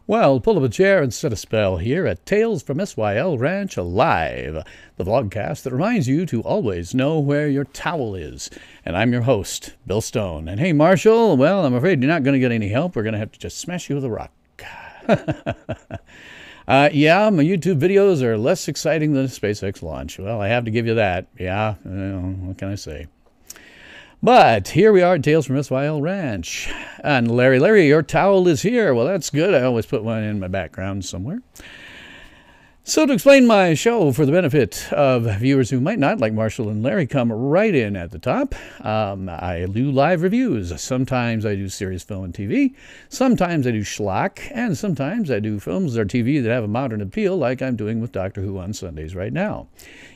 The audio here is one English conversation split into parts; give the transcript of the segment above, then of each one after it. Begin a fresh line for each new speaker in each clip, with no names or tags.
Well, pull up a chair and set a spell here at Tales from SYL Ranch Live, the vlogcast that reminds you to always know where your towel is. And I'm your host, Bill Stone. And hey, Marshall, well, I'm afraid you're not going to get any help. We're going to have to just smash you with a rock. Yeah, my YouTube videos are less exciting than a SpaceX launch. Well, I have to give you that. Yeah, what can I say? But here we are at Tales from SYL Ranch. And Larry, your towel is here. Well, that's good. I always put one in my background somewhere. So to explain my show for the benefit of viewers who might not, like Marshall and Larry, come right in at the top. I do live reviews. Sometimes I do serious film and TV. Sometimes I do schlock. And sometimes I do films or TV that have a modern appeal, like I'm doing with Doctor Who on Sundays right now.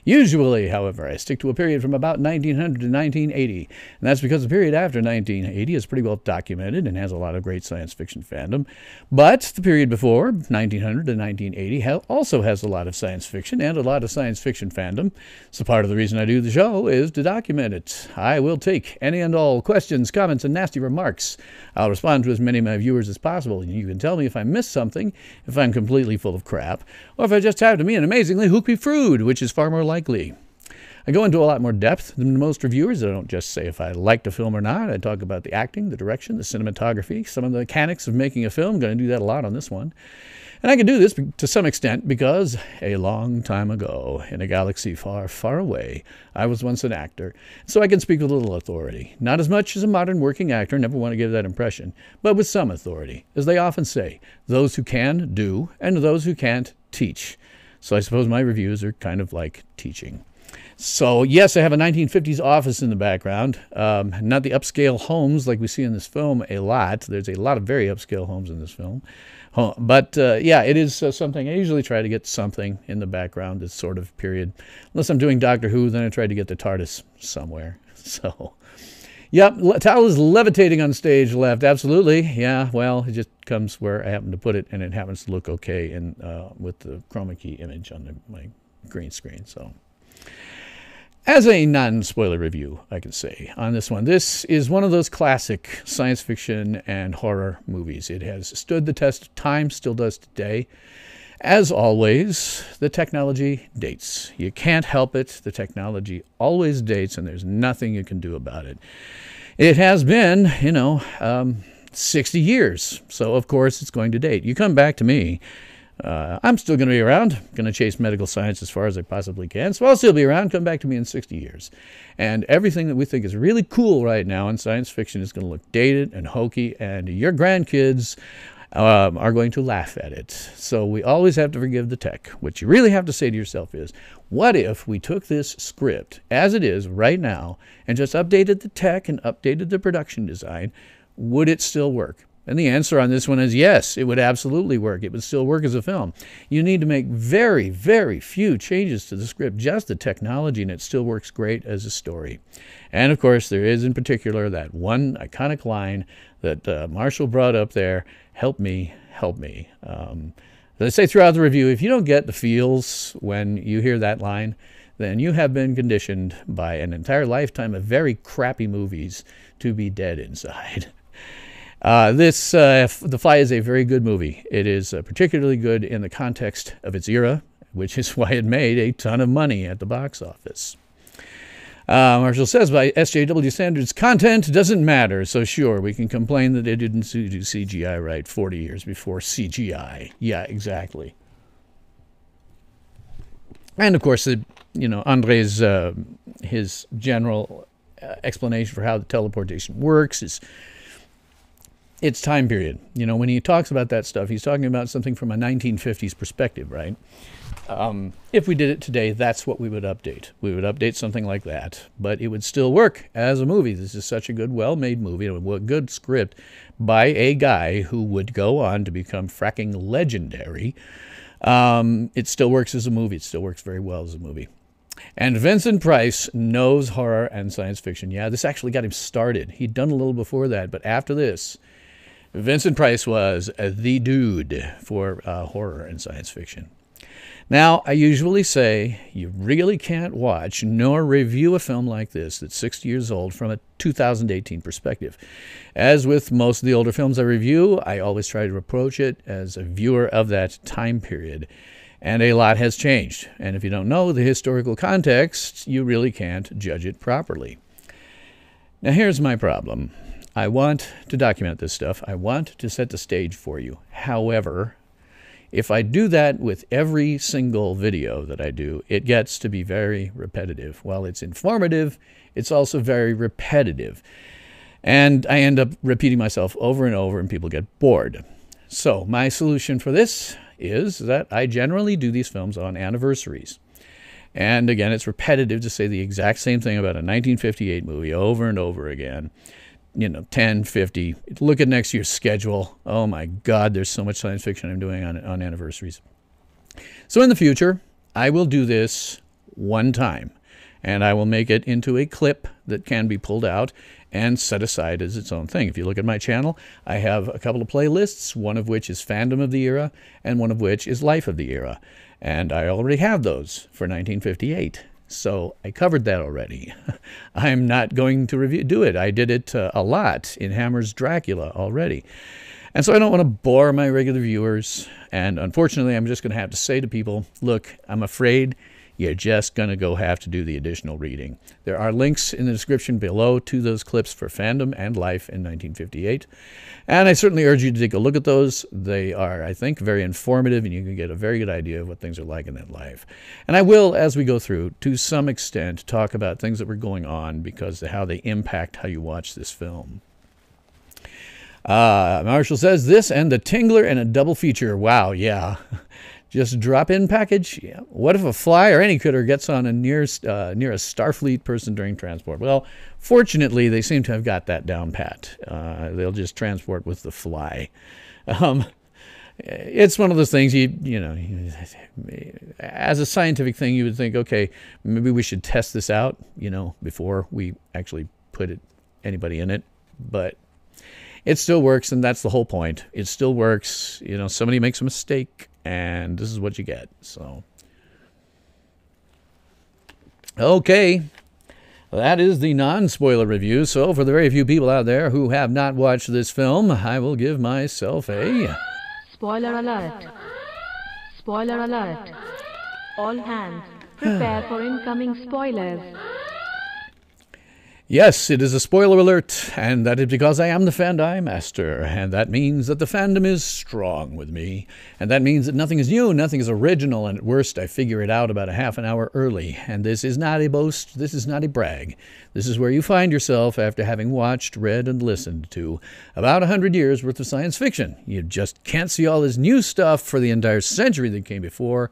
Usually, however, I stick to a period from about 1900 to 1980. And that's because the period after 1980 is pretty well documented and has a lot of great science fiction fandom. But the period before 1900 to 1980 also has a lot of science fiction and a lot of science fiction fandom. So part of the reason I do the show is to document it. I will take any and all questions, comments, and nasty remarks. I'll respond to as many of my viewers as possible. You can tell me if I missed something, if I'm completely full of crap, or if I just happen to be an amazingly hoopy fruit, which is far more likely. I go into a lot more depth than most reviewers. I don't just say if I liked a film or not. I talk about the acting, the direction, the cinematography, some of the mechanics of making a film. I'm going to do that a lot on this one. And I can do this to some extent because a long time ago, in a galaxy far, far away, I was once an actor. So I can speak with a little authority. Not as much as a modern working actor, never want to give that impression, but with some authority. As they often say, those who can, do, and those who can't, teach. So I suppose my reviews are kind of like teaching. So yes, I have a 1950s office in the background. Not the upscale homes like we see in this film a lot. There's a lot of very upscale homes in this film. But yeah, it is something. I usually try to get something in the background, this sort of period. Unless I'm doing Doctor Who, then I try to get the TARDIS somewhere. So, yep, towel is levitating on stage left. Absolutely. Yeah, well, it just comes where I happen to put it, and it happens to look okay in, with the chroma key image on my green screen. So, as a non-spoiler review, I can say, on this one, this is one of those classic science fiction and horror movies. It has stood the test of time, still does today. As always, the technology dates. You can't help it. The technology always dates, and there's nothing you can do about it. It has been, 60 years, so of course it's going to date. You come back to me. I'm still going to be around, going to chase medical science as far as I possibly can, so I'll still be around. Come back to me in 60 years. And everything that we think is really cool right now in science fiction is going to look dated and hokey, and your grandkids are going to laugh at it. So we always have to forgive the tech. What you really have to say to yourself is, what if we took this script as it is right now and just updated the tech and updated the production design? Would it still work? And the answer on this one is yes, it would absolutely work. It would still work as a film. You need to make very, very few changes to the script, just the technology, and it still works great as a story. And of course, there is in particular that one iconic line that Marshall brought up there, help me, help me. As I say throughout the review, if you don't get the feels when you hear that line, then you have been conditioned by an entire lifetime of very crappy movies to be dead inside. The Fly is a very good movie. It is particularly good in the context of its era, which is why it made a ton of money at the box office. Marshall says, by SJW standards, content doesn't matter. So sure, we can complain that they didn't do CGI right 40 years before CGI. Yeah, exactly. And of course, Andre's his general explanation for how the teleportation works is its time period. When he talks about that stuff, he's talking about something from a 1950s perspective, right? If we did it today, that's what we would update. We would update something like that, but it would still work as a movie. This is such a good, well-made movie, a good script by a guy who would go on to become fracking legendary. It still works as a movie. It still works very well as a movie. And Vincent Price knows horror and science fiction. Yeah, this actually got him started. He'd done a little before that, but after this, Vincent Price was the dude for horror and science fiction. Now, I usually say you really can't watch nor review a film like this that's 60 years old from a 2018 perspective. As with most of the older films I review, I always try to approach it as a viewer of that time period. And a lot has changed. And if you don't know the historical context, you really can't judge it properly. Now, here's my problem. I want to document this stuff. I want to set the stage for you. However, if I do that with every single video that I do, it gets to be very repetitive. While it's informative, it's also very repetitive. And I end up repeating myself over and over, and people get bored. So my solution for this is that I generally do these films on anniversaries. And again, it's repetitive to say the exact same thing about a 1958 movie over and over again. 10, 50. Look at next year's schedule. Oh my God, there's so much science fiction I'm doing on anniversaries. So in the future, I will do this one time, and I will make it into a clip that can be pulled out and set aside as its own thing. If you look at my channel, I have a couple of playlists, one of which is Fandom of the Era, and one of which is Life of the Era. And I already have those for 1958. So I covered that already. I'm not going to do it. I did it a lot in Hammer's Dracula already. And so I don't want to bore my regular viewers. And unfortunately, I'm just going to have to say to people, look, I'm afraid you're just going to have to do the additional reading. There are links in the description below to those clips for Fandom and Life in 1958. And I certainly urge you to take a look at those. They are, I think, very informative, and you can get a very good idea of what things are like in that life. And I will, as we go through, to some extent, talk about things that were going on because of how they impact how you watch this film. Marshall says, this and The Tingler and a double feature. Wow, yeah. Just drop-in package? Yeah. What if a fly or any critter gets on near a Starfleet person during transport? Well, fortunately, they seem to have got that down pat. They'll just transport with the fly. It's one of those things, as a scientific thing, you would think, okay, maybe we should test this out, before we actually put anybody in it. But it still works, and that's the whole point. It still works. Somebody makes a mistake, and this is what you get. So, okay, that is the non-spoiler review. So for the very few people out there who have not watched this film, I will give myself a...
Spoiler alert. Spoiler alert. All hands, prepare for incoming spoilers.
Yes, it is a spoiler alert, and that is because I am the Fandi master, and that means that the fandom is strong with me, and that means that nothing is new, nothing is original, and at worst I figure it out about a half an hour early. And this is not a boast, this is not a brag. This is where you find yourself after having watched, read, and listened to about 100 years worth of science fiction. You just can't see all this new stuff for the entire century that came before,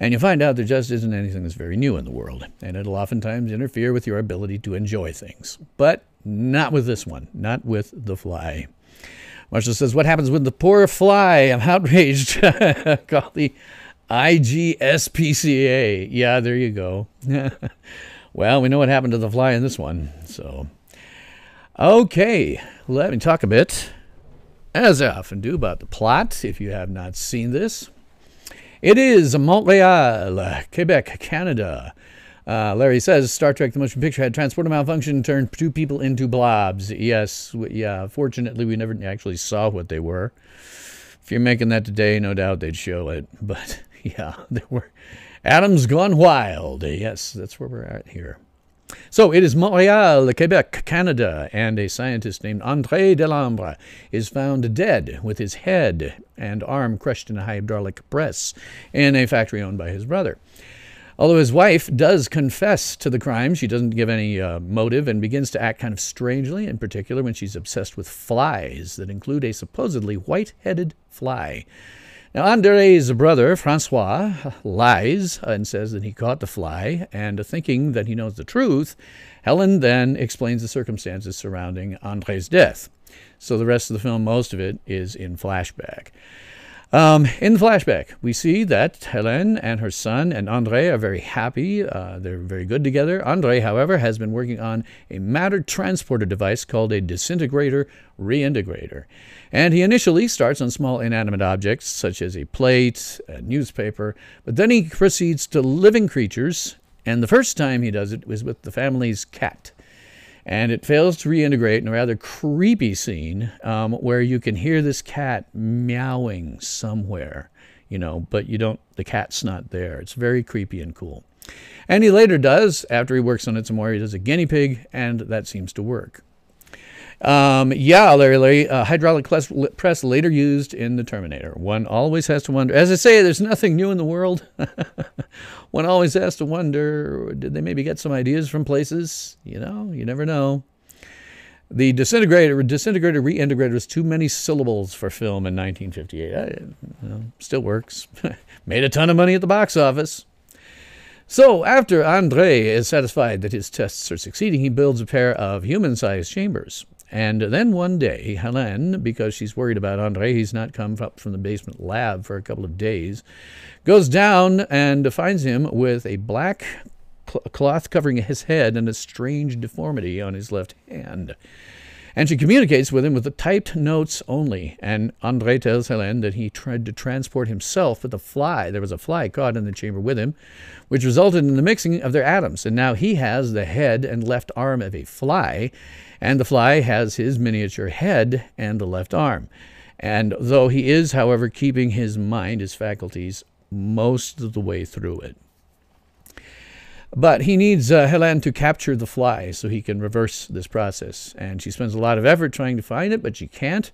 and you find out there just isn't anything that's very new in the world. And it'll oftentimes interfere with your ability to enjoy things. But not with this one. Not with The Fly. Marshall says, what happens with the poor fly? I'm outraged. Call the IGSPCA. Yeah, there you go. Well, we know what happened to the fly in this one. So, okay. Let me talk a bit, as I often do, about the plot, if you have not seen this. It is Montreal, Quebec, Canada. Larry says, Star Trek The Motion Picture had transporter malfunction and turned 2 people into blobs. Yes, yeah, fortunately we never actually saw what they were. If you're making that today, no doubt they'd show it. But yeah, there were atoms gone wild. Yes, that's where we're at here. So it is Montreal, Quebec, Canada, and a scientist named André Delambre is found dead with his head and arm crushed in a hydraulic press in a factory owned by his brother. Although his wife does confess to the crime, she doesn't give any motive and begins to act kind of strangely, in particular when she's obsessed with flies that include a supposedly white-headed fly. Now, André's brother, Francois, lies and says that he caught the fly, and thinking that he knows the truth, Helen then explains the circumstances surrounding André's death. So the rest of the film, most of it, is in flashback. In the flashback, we see that Hélène and her son and André are very happy. They're very good together. André, however, has been working on a matter transporter device called a disintegrator reintegrator. And he initially starts on small inanimate objects such as a plate, a newspaper, but then he proceeds to living creatures, and the first time he does it was with the family's cat. And it fails to reintegrate in a rather creepy scene where you can hear this cat meowing somewhere, but the cat's not there. It's very creepy and cool. And he later does, after he works on it some more, he does a guinea pig, and that seems to work. Larry, hydraulic press later used in the Terminator. One always has to wonder, as I say, there's nothing new in the world. One always has to wonder, did they maybe get some ideas from places? You never know. The disintegrator reintegrator was too many syllables for film in 1958. Still works. Made a ton of money at the box office. So after André is satisfied that his tests are succeeding, he builds a pair of human-sized chambers. And then one day, Hélène, because she's worried about André, he's not come up from the basement lab for a couple of days, goes down and finds him with a black cloth covering his head and a strange deformity on his left hand. And she communicates with him with the typed notes only. And André tells Hélène that he tried to transport himself with a fly. There was a fly caught in the chamber with him, which resulted in the mixing of their atoms. And now he has the head and left arm of a fly, and the fly has his miniature head and the left arm. And though he is, however, keeping his mind, his faculties, most of the way through it. But he needs Hélène to capture the fly so he can reverse this process. And she spends a lot of effort trying to find it, but she can't.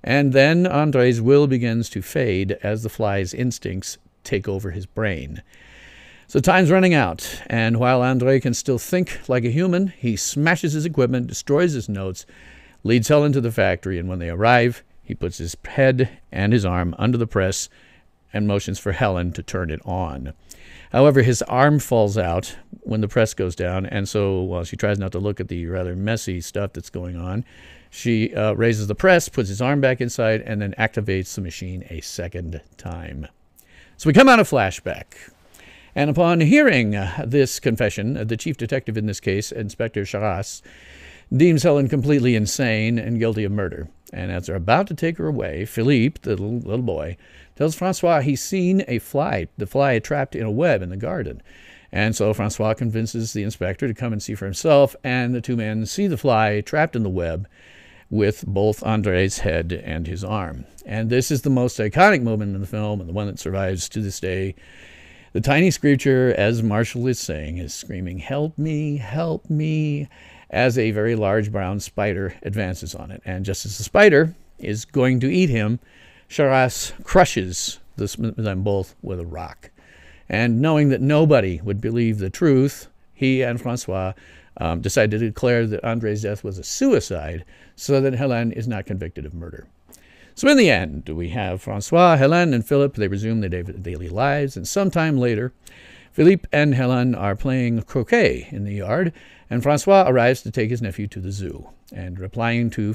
And then André's will begins to fade as the fly's instincts take over his brain. So time's running out, and while André can still think like a human, he smashes his equipment, destroys his notes, leads Hélène to the factory, and when they arrive, he puts his head and his arm under the press and motions for Hélène to turn it on. However, his arm falls out when the press goes down, and so while she tries not to look at the rather messy stuff that's going on, she raises the press, puts his arm back inside, and then activates the machine a second time. So we come out of flashback. And upon hearing this confession, the chief detective in this case, Inspector Charras, deems Hélène completely insane and guilty of murder. And as they're about to take her away, Philippe, the little boy, tells Francois he's seen the fly trapped in a web in the garden. And so Francois convinces the inspector to come and see for himself, and the two men see the fly trapped in the web with both André's head and his arm. And this is the most iconic moment in the film, and the one that survives to this day. The tiny creature, as Marshall is saying, is screaming, "Help me," as a very large brown spider advances on it. And just as the spider is going to eat him, Charras crushes them both with a rock. And knowing that nobody would believe the truth, he and Francois decided to declare that André's death was a suicide so that Hélène is not convicted of murder. So in the end, we have Francois, Hélène, and Philippe. They resume their daily lives, and sometime later, Philippe and Hélène are playing croquet in the yard, and Francois arrives to take his nephew to the zoo. And replying to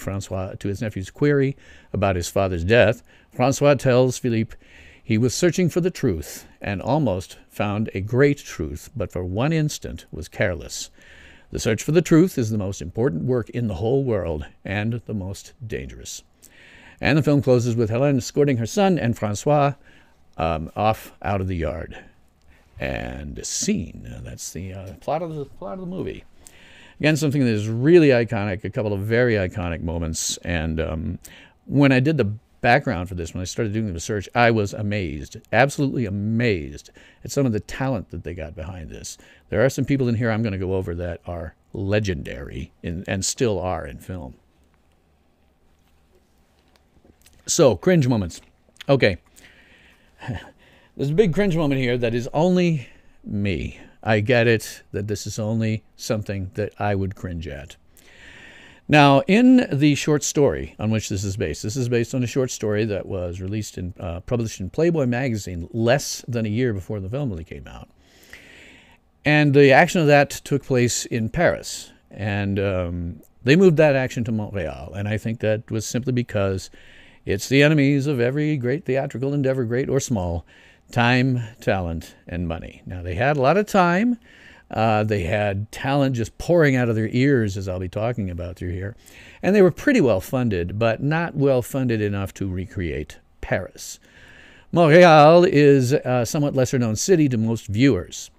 his nephew's query about his father's death, Francois tells Philippe he was searching for the truth and almost found a great truth, but for one instant was careless. The search for the truth is the most important work in the whole world and the most dangerous. And the film closes with Hélène escorting her son and Francois off out of the yard. And scene. That's the plot of the movie. Again, something that is really iconic, a couple of very iconic moments. And when I did the background for this, when I started doing the research, I was amazed, absolutely amazed at some of the talent that they got behind this. There are some people in here I'm going to go over that are legendary and still are in film. So, cringe moments. Okay. There's a big cringe moment here that is only me. I get it that this is only something that I would cringe at. Now, in the short story on which this is based on a short story that was released and published in Playboy magazine less than a year before the film really came out. And the action of that took place in Paris. And they moved that action to Montreal. And I think that was simply because It's the enemies of every great theatrical endeavor, great or small: time, talent, and money. Now, they had a lot of time. They had talent just pouring out of their ears, as I'll be talking about through here. And they were pretty well funded, but not well funded enough to recreate Paris. Montreal is a somewhat lesser known city to most viewers.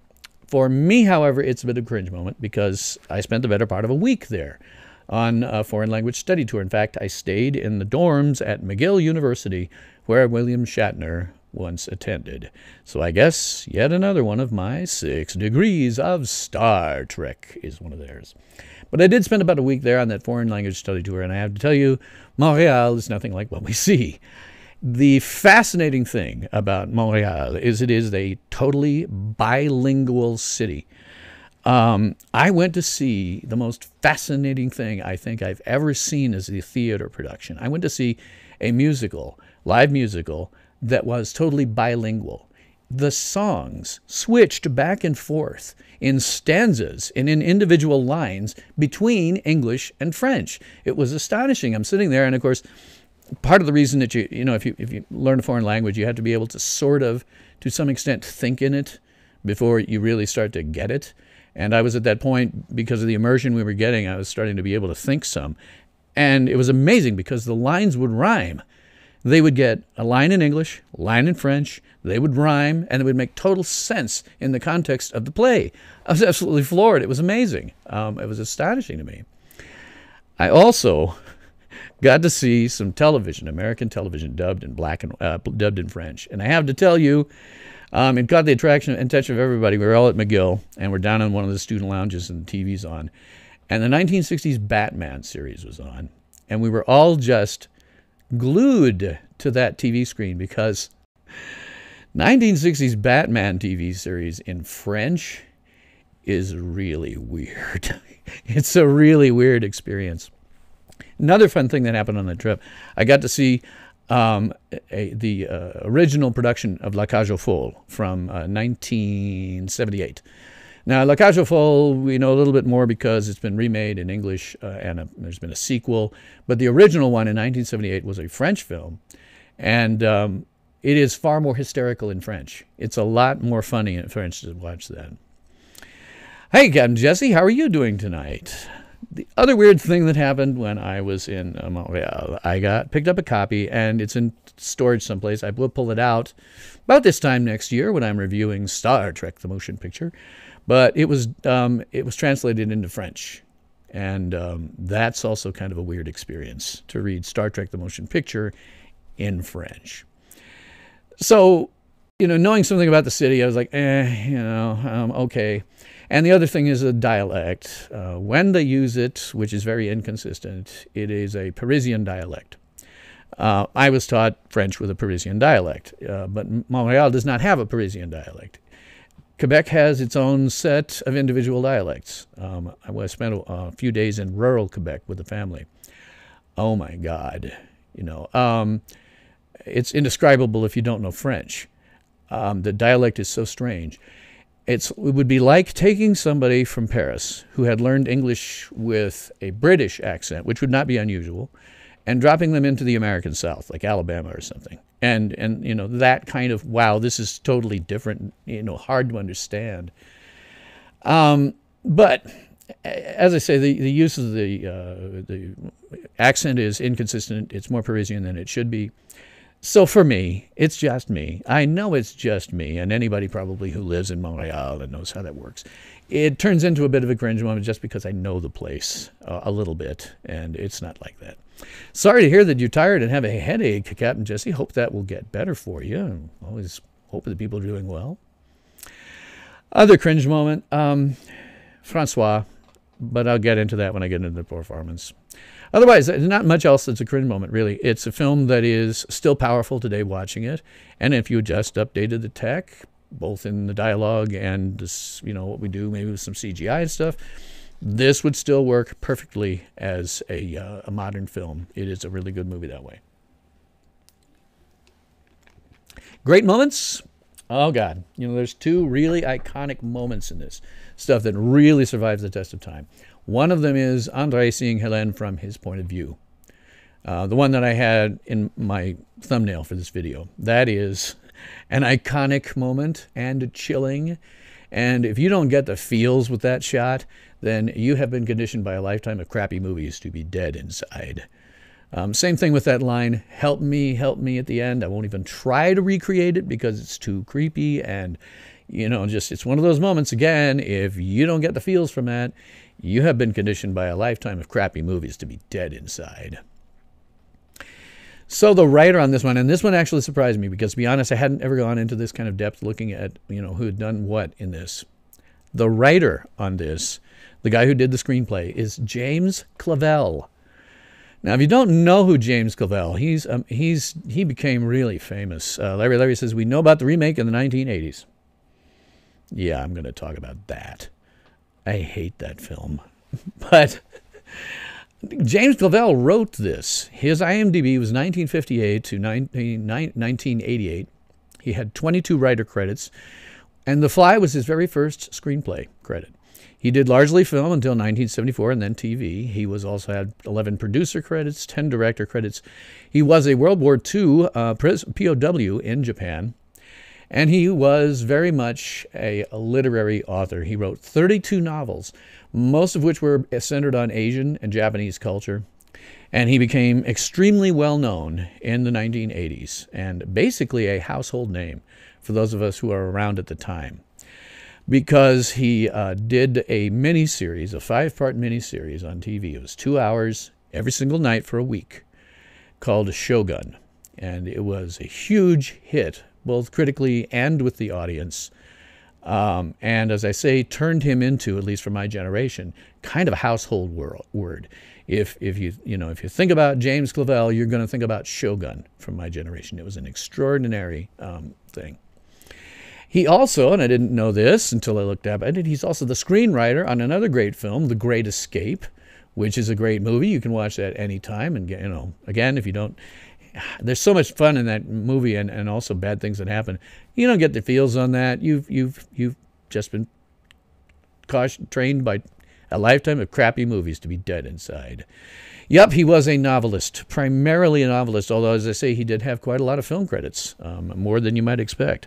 For me, however, it's a bit of a cringe moment because I spent the better part of a week there on a foreign language study tour. In fact, I stayed in the dorms at McGill University, where William Shatner once attended. So I guess yet another one of my 6 degrees of Star Trek is one of theirs. But I did spend about a week there on that foreign language study tour, and I have to tell you, Montreal is nothing like what we see. The fascinating thing about Montreal is it is a totally bilingual city. I went to see the most fascinating thing I think I've ever seen as a theater production. I went to see a musical, live musical, that was totally bilingual. The songs switched back and forth in stanzas and in individual lines between English and French. It was astonishing. I'm sitting there, and of course, part of the reason that you know, if you learn a foreign language, you have to be able to sort of, to some extent, think in it before you really start to get it. And I was at that point, because of the immersion we were getting, I was starting to be able to think some. And it was amazing because the lines would rhyme. They would get a line in English, a line in French, they would rhyme, and it would make total sense in the context of the play. I was absolutely floored. It was amazing. It was astonishing to me. I also got to see some television, American television, dubbed in dubbed in French. And I have to tell you, it got the attention of everybody. We were all at McGill, and we're down in one of the student lounges, and the TV's on. And the 1960s Batman series was on. And we were all just glued to that TV screen because 1960s Batman TV series in French is really weird. It's a really weird experience. Another fun thing that happened on the trip, I got to see the original production of La Cage aux Folles from 1978. Now, La Cage aux Folles, we know a little bit more because it's been remade in English and there's been a sequel. But the original one in 1978 was a French film, and it is far more hysterical in French. It's a lot more funny in French to watch that. Hey, Captain Jesse, how are you doing tonight? The other weird thing that happened when I was in Montreal, I picked up a copy, and it's in storage someplace. I will pull it out about this time next year when I'm reviewing Star Trek, the motion picture. But it was translated into French, and that's also kind of a weird experience to read Star Trek, the motion picture in French. So, you know, knowing something about the city, I was like, okay. And the other thing is a dialect. When they use it, which is very inconsistent, it is a Parisian dialect. I was taught French with a Parisian dialect, but Montreal does not have a Parisian dialect. Quebec has its own set of individual dialects. I spent a few days in rural Quebec with the family. Oh my God, it's indescribable if you don't know French. The dialect is so strange. It would be like taking somebody from Paris who had learned English with a British accent, which would not be unusual, and dropping them into the American South, like Alabama or something. And that kind of, wow, this is totally different, hard to understand. But as I say, the use of the accent is inconsistent. It's more Parisian than it should be. So for me, it's just me. I know it's just me, and anybody probably who lives in Montreal and knows how that works. It turns into a bit of a cringe moment just because I know the place a little bit, and it's not like that. Sorry to hear that you're tired and have a headache, Captain Jesse. Hope that will get better for you. I always hope that people are doing well. Other cringe moment, Francois, but I'll get into that when I get into the performance. Otherwise, there's not much else that's a cringe moment, really. It's a film that is still powerful today watching it. And if you just updated the tech, both in the dialogue and this, what we do, maybe with some CGI and stuff, this would still work perfectly as a modern film. It is a really good movie that way. Great moments. Oh, God. There's two really iconic moments in this stuff that really survives the test of time. One of them is André seeing Hélène from his point of view. The one that I had in my thumbnail for this video. That is an iconic moment and chilling. And if you don't get the feels with that shot, then you have been conditioned by a lifetime of crappy movies to be dead inside. Same thing with that line, help me at the end. I won't even try to recreate it because it's too creepy. And, you know, just it's one of those moments, again, if you don't get the feels from that, you have been conditioned by a lifetime of crappy movies to be dead inside. So the writer on this one, and this one actually surprised me because, to be honest, I hadn't ever gone into this kind of depth looking at, you know, who had done what in this. The writer on this, the guy who did the screenplay, is James Clavell. Now, if you don't know who James Clavell, he became really famous. Larry says, we know about the remake in the 1980s. Yeah, I'm going to talk about that. I hate that film. But James Clavell wrote this. His IMDb was 1958 to 1988. He had 22 writer credits, and The Fly was his very first screenplay credit. He did largely film until 1974 and then TV. He also had 11 producer credits, 10 director credits. He was a World War II POW in Japan, and he was very much a literary author. He wrote 32 novels, most of which were centered on Asian and Japanese culture. And he became extremely well known in the 1980s and basically a household name for those of us who are around at the time, because he did a miniseries, a 5-part miniseries on TV. It was 2 hours every single night for a week, called Shogun. And it was a huge hit, both critically and with the audience. And as I say, turned him into, at least for my generation, kind of a household word. If you think about James Clavell, you're going to think about Shogun from my generation. It was an extraordinary thing. He also, and I didn't know this until I looked up at it, he's also the screenwriter on another great film, The Great Escape, which is a great movie. You can watch that anytime. And, you know, again, if you don't, there's so much fun in that movie and also bad things that happen. You don't get the feels on that. You've just been trained by a lifetime of crappy movies to be dead inside. Yep, he was a novelist, primarily a novelist, although, as I say, he did have quite a lot of film credits, more than you might expect.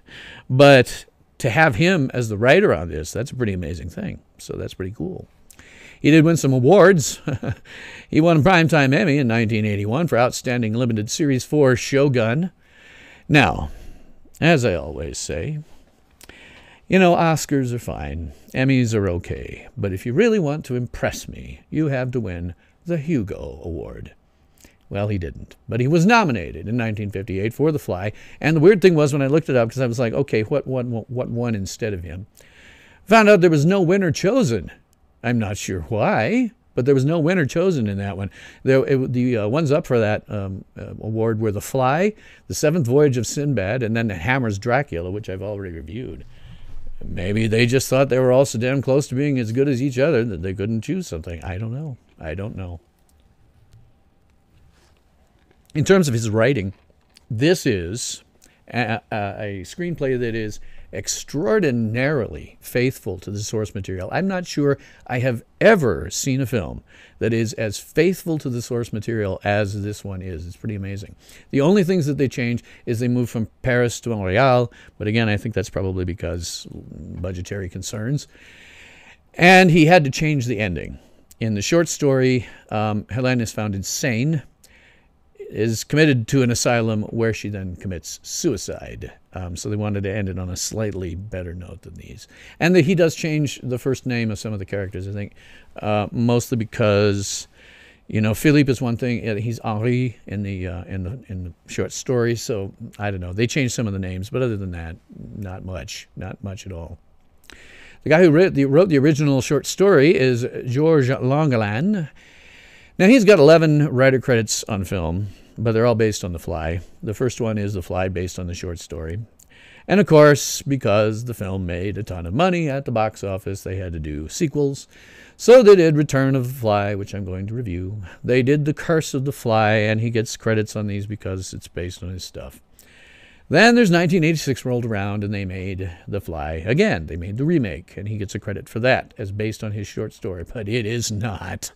But to have him as the writer on this, that's a pretty amazing thing. So that's pretty cool. He did win some awards. He won a Primetime Emmy in 1981 for Outstanding Limited Series for Shogun. Now, as I always say, you know, Oscars are fine. Emmys are okay. But if you really want to impress me, you have to win the Hugo Award. Well, he didn't. But he was nominated in 1958 for The Fly. And the weird thing was, when I looked it up, because I was like, okay, what won instead of him? Found out there was no winner chosen. I'm not sure why, but there was no winner chosen in that one. The ones up for that award were The Fly, The Seventh Voyage of Sinbad, and then Hammer's Dracula, which I've already reviewed. Maybe they just thought they were all so damn close to being as good as each other that they couldn't choose something. I don't know. I don't know. In terms of his writing, this is a screenplay that is extraordinarily faithful to the source material. I'm not sure I have ever seen a film that is as faithful to the source material as this one is. It's pretty amazing. The only things that they change is they move from Paris to Montreal, but again, I think that's probably because budgetary concerns. And he had to change the ending. In the short story, Helene is found insane, is committed to an asylum where she then commits suicide. So they wanted to end it on a slightly better note than these. And he does change the first name of some of the characters, I think, mostly because, you know, Philippe is one thing. He's Henri in the short story. So I don't know. They changed some of the names, but other than that, not much at all. The guy who wrote the original short story is Georges Langeland. Now, he's got 11 writer credits on film, but they're all based on The Fly. The first one is The Fly, based on the short story. And, of course, because the film made a ton of money at the box office, they had to do sequels. So they did Return of the Fly, which I'm going to review. They did The Curse of the Fly, and he gets credits on these because it's based on his stuff. Then there's 1986 rolled around, and they made The Fly again. They made the remake, and he gets a credit for that as based on his short story. But it is not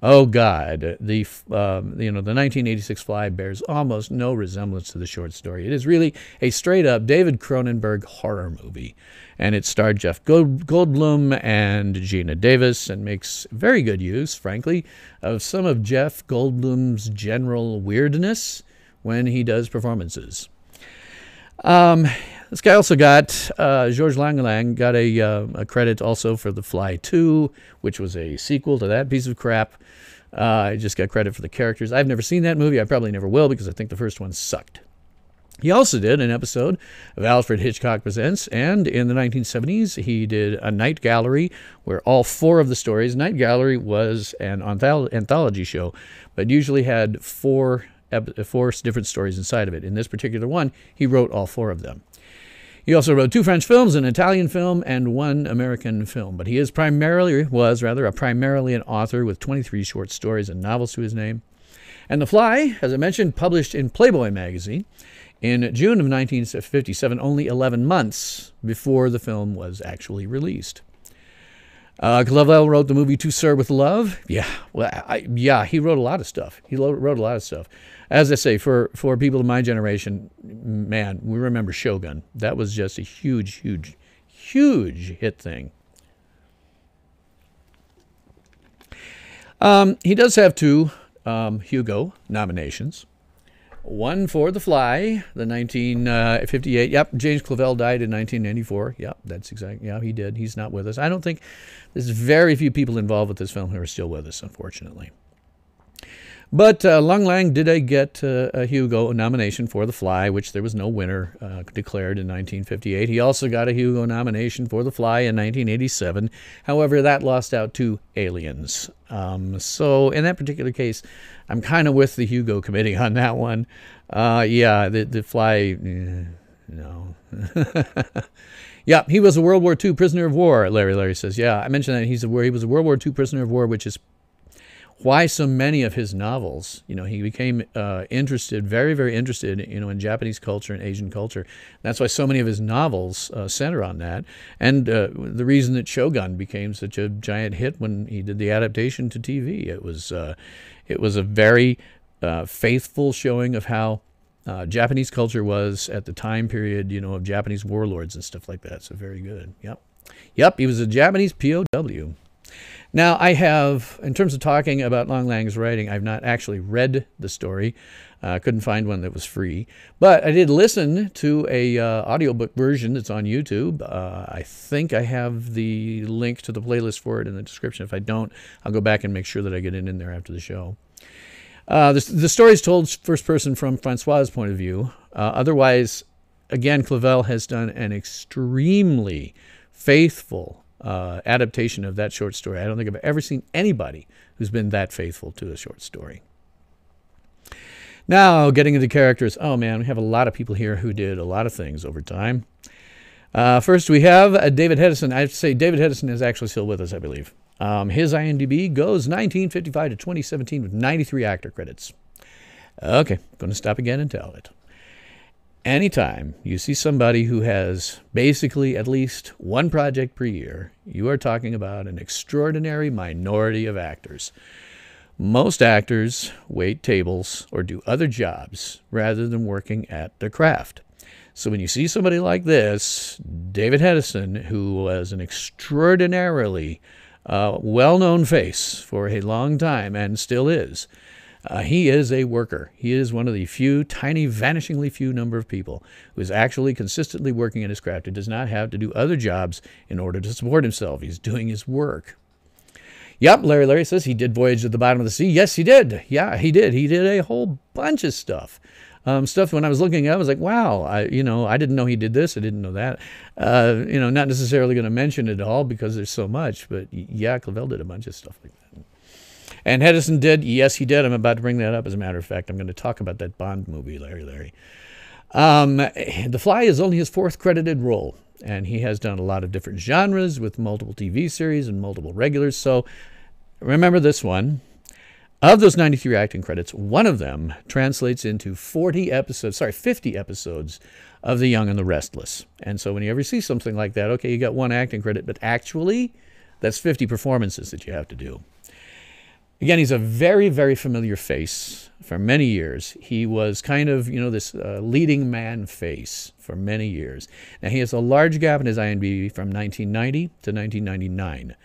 Oh God, the 1986 Fly bears almost no resemblance to the short story. It is really a straight-up David Cronenberg horror movie, and it starred Jeff Goldblum and Gina Davis, and makes very good use, frankly, of some of Jeff Goldblum's general weirdness when he does performances. This guy also got, Georges Langelang got a credit also for The Fly 2, which was a sequel to that piece of crap. I just got credit for the characters. I've never seen that movie. I probably never will because I think the first one sucked. He also did an episode of Alfred Hitchcock Presents, and in the 1970s, he did A Night Gallery, where all 4 of the stories. Night Gallery was an anthology show, but usually had 4 different stories inside of it. In this particular one, he wrote all 4 of them. He also wrote 2 French films, an Italian film, and 1 American film. But he was primarily an author with 23 short stories and novels to his name. And The Fly, as I mentioned, published in Playboy magazine in June of 1957, only 11 months before the film was actually released. Clavel wrote the movie To Sir with Love. Yeah, he wrote a lot of stuff. As I say, for people of my generation, man, we remember Shogun. That was just a huge, huge, huge hit thing. He does have 2 Hugo nominations. One for The Fly, the 1958. Yep, James Clavell died in 1994. Yep, that's exactly. Yeah, he did. He's not with us. I don't think there's very few people involved with this film who are still with us, unfortunately. But Lang did get a Hugo nomination for The Fly, which there was no winner declared in 1958. He also got a Hugo nomination for The Fly in 1987. However, that lost out to Aliens. So in that particular case, I'm kind of with the Hugo committee on that one. The Fly, no. Yeah, he was a World War II prisoner of war, Larry says. Yeah, I mentioned that he was a World War II prisoner of war, which is why so many of his novels, he became interested, very, very interested, in Japanese culture and Asian culture. That's why so many of his novels center on that. And the reason that Shogun became such a giant hit when he did the adaptation to TV, it was a very faithful showing of how Japanese culture was at the time period, of Japanese warlords and stuff like that. So very good. Yep, he was a Japanese POW. Now, I have, in terms of talking about Lang's writing, I've not actually read the story. Couldn't find one that was free. But I did listen to a audiobook version that's on YouTube. I think I have the link to the playlist for it in the description. If I don't, I'll go back and make sure that I get it in there after the show. The story is told first person from Francois' point of view. Otherwise, again, Clavel has done an extremely faithful adaptation of that short story. I don't think I've ever seen anybody who's been that faithful to a short story. Now, getting into characters. Oh, man, we have a lot of people here who did a lot of things over time. First, we have David Hedison. I have to say, David Hedison is actually still with us, I believe. His IMDb goes 1955 to 2017 with 93 actor credits. Okay, going to stop again and tell it. Anytime you see somebody who has basically at least 1 project per year, you are talking about an extraordinary minority of actors. Most actors wait tables or do other jobs rather than working at their craft. So when you see somebody like this, David Hedison, who was an extraordinarily well-known face for a long time and still is, he is a worker. He is one of the few, tiny, vanishingly few number of people who is actually consistently working at his craft. He does not have to do other jobs in order to support himself. He's doing his work. Yep, Larry says he did Voyage to the Bottom of the Sea. Yes, he did. Yeah, he did. He did a whole bunch of stuff. Stuff when I was looking at it, I was like, wow, I didn't know he did this. I didn't know that. Not necessarily going to mention it all because there's so much. But yeah, Clavel did a bunch of stuff like that. And Hedison did. Yes, he did. I'm about to bring that up. As a matter of fact, I'm going to talk about that Bond movie, Larry. The Fly is only his 4th credited role. And he has done a lot of different genres with multiple TV series and multiple regulars. So remember this one. Of those 93 acting credits, one of them translates into 50 episodes of The Young and the Restless. And so when you ever see something like that, okay, you got 1 acting credit, but actually that's 50 performances that you have to do. Again, he's a very, very familiar face for many years. He was kind of, this leading man face for many years. Now, he has a large gap in his IMDb from 1990 to 1999.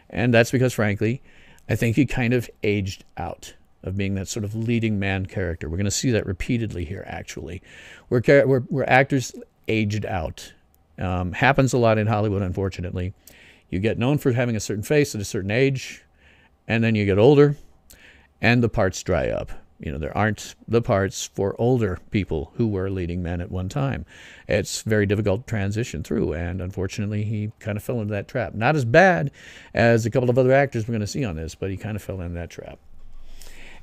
And that's because, frankly, I think he kind of aged out of being that sort of leading man character. We're going to see that repeatedly here, actually. Where actors aged out. Happens a lot in Hollywood, unfortunately. You get known for having a certain face at a certain age, and then you get older, and the parts dry up. There aren't the parts for older people who were leading men at one time. It's very difficult to transition through, and unfortunately, he kind of fell into that trap. Not as bad as a couple of other actors we're going to see on this, but he kind of fell into that trap.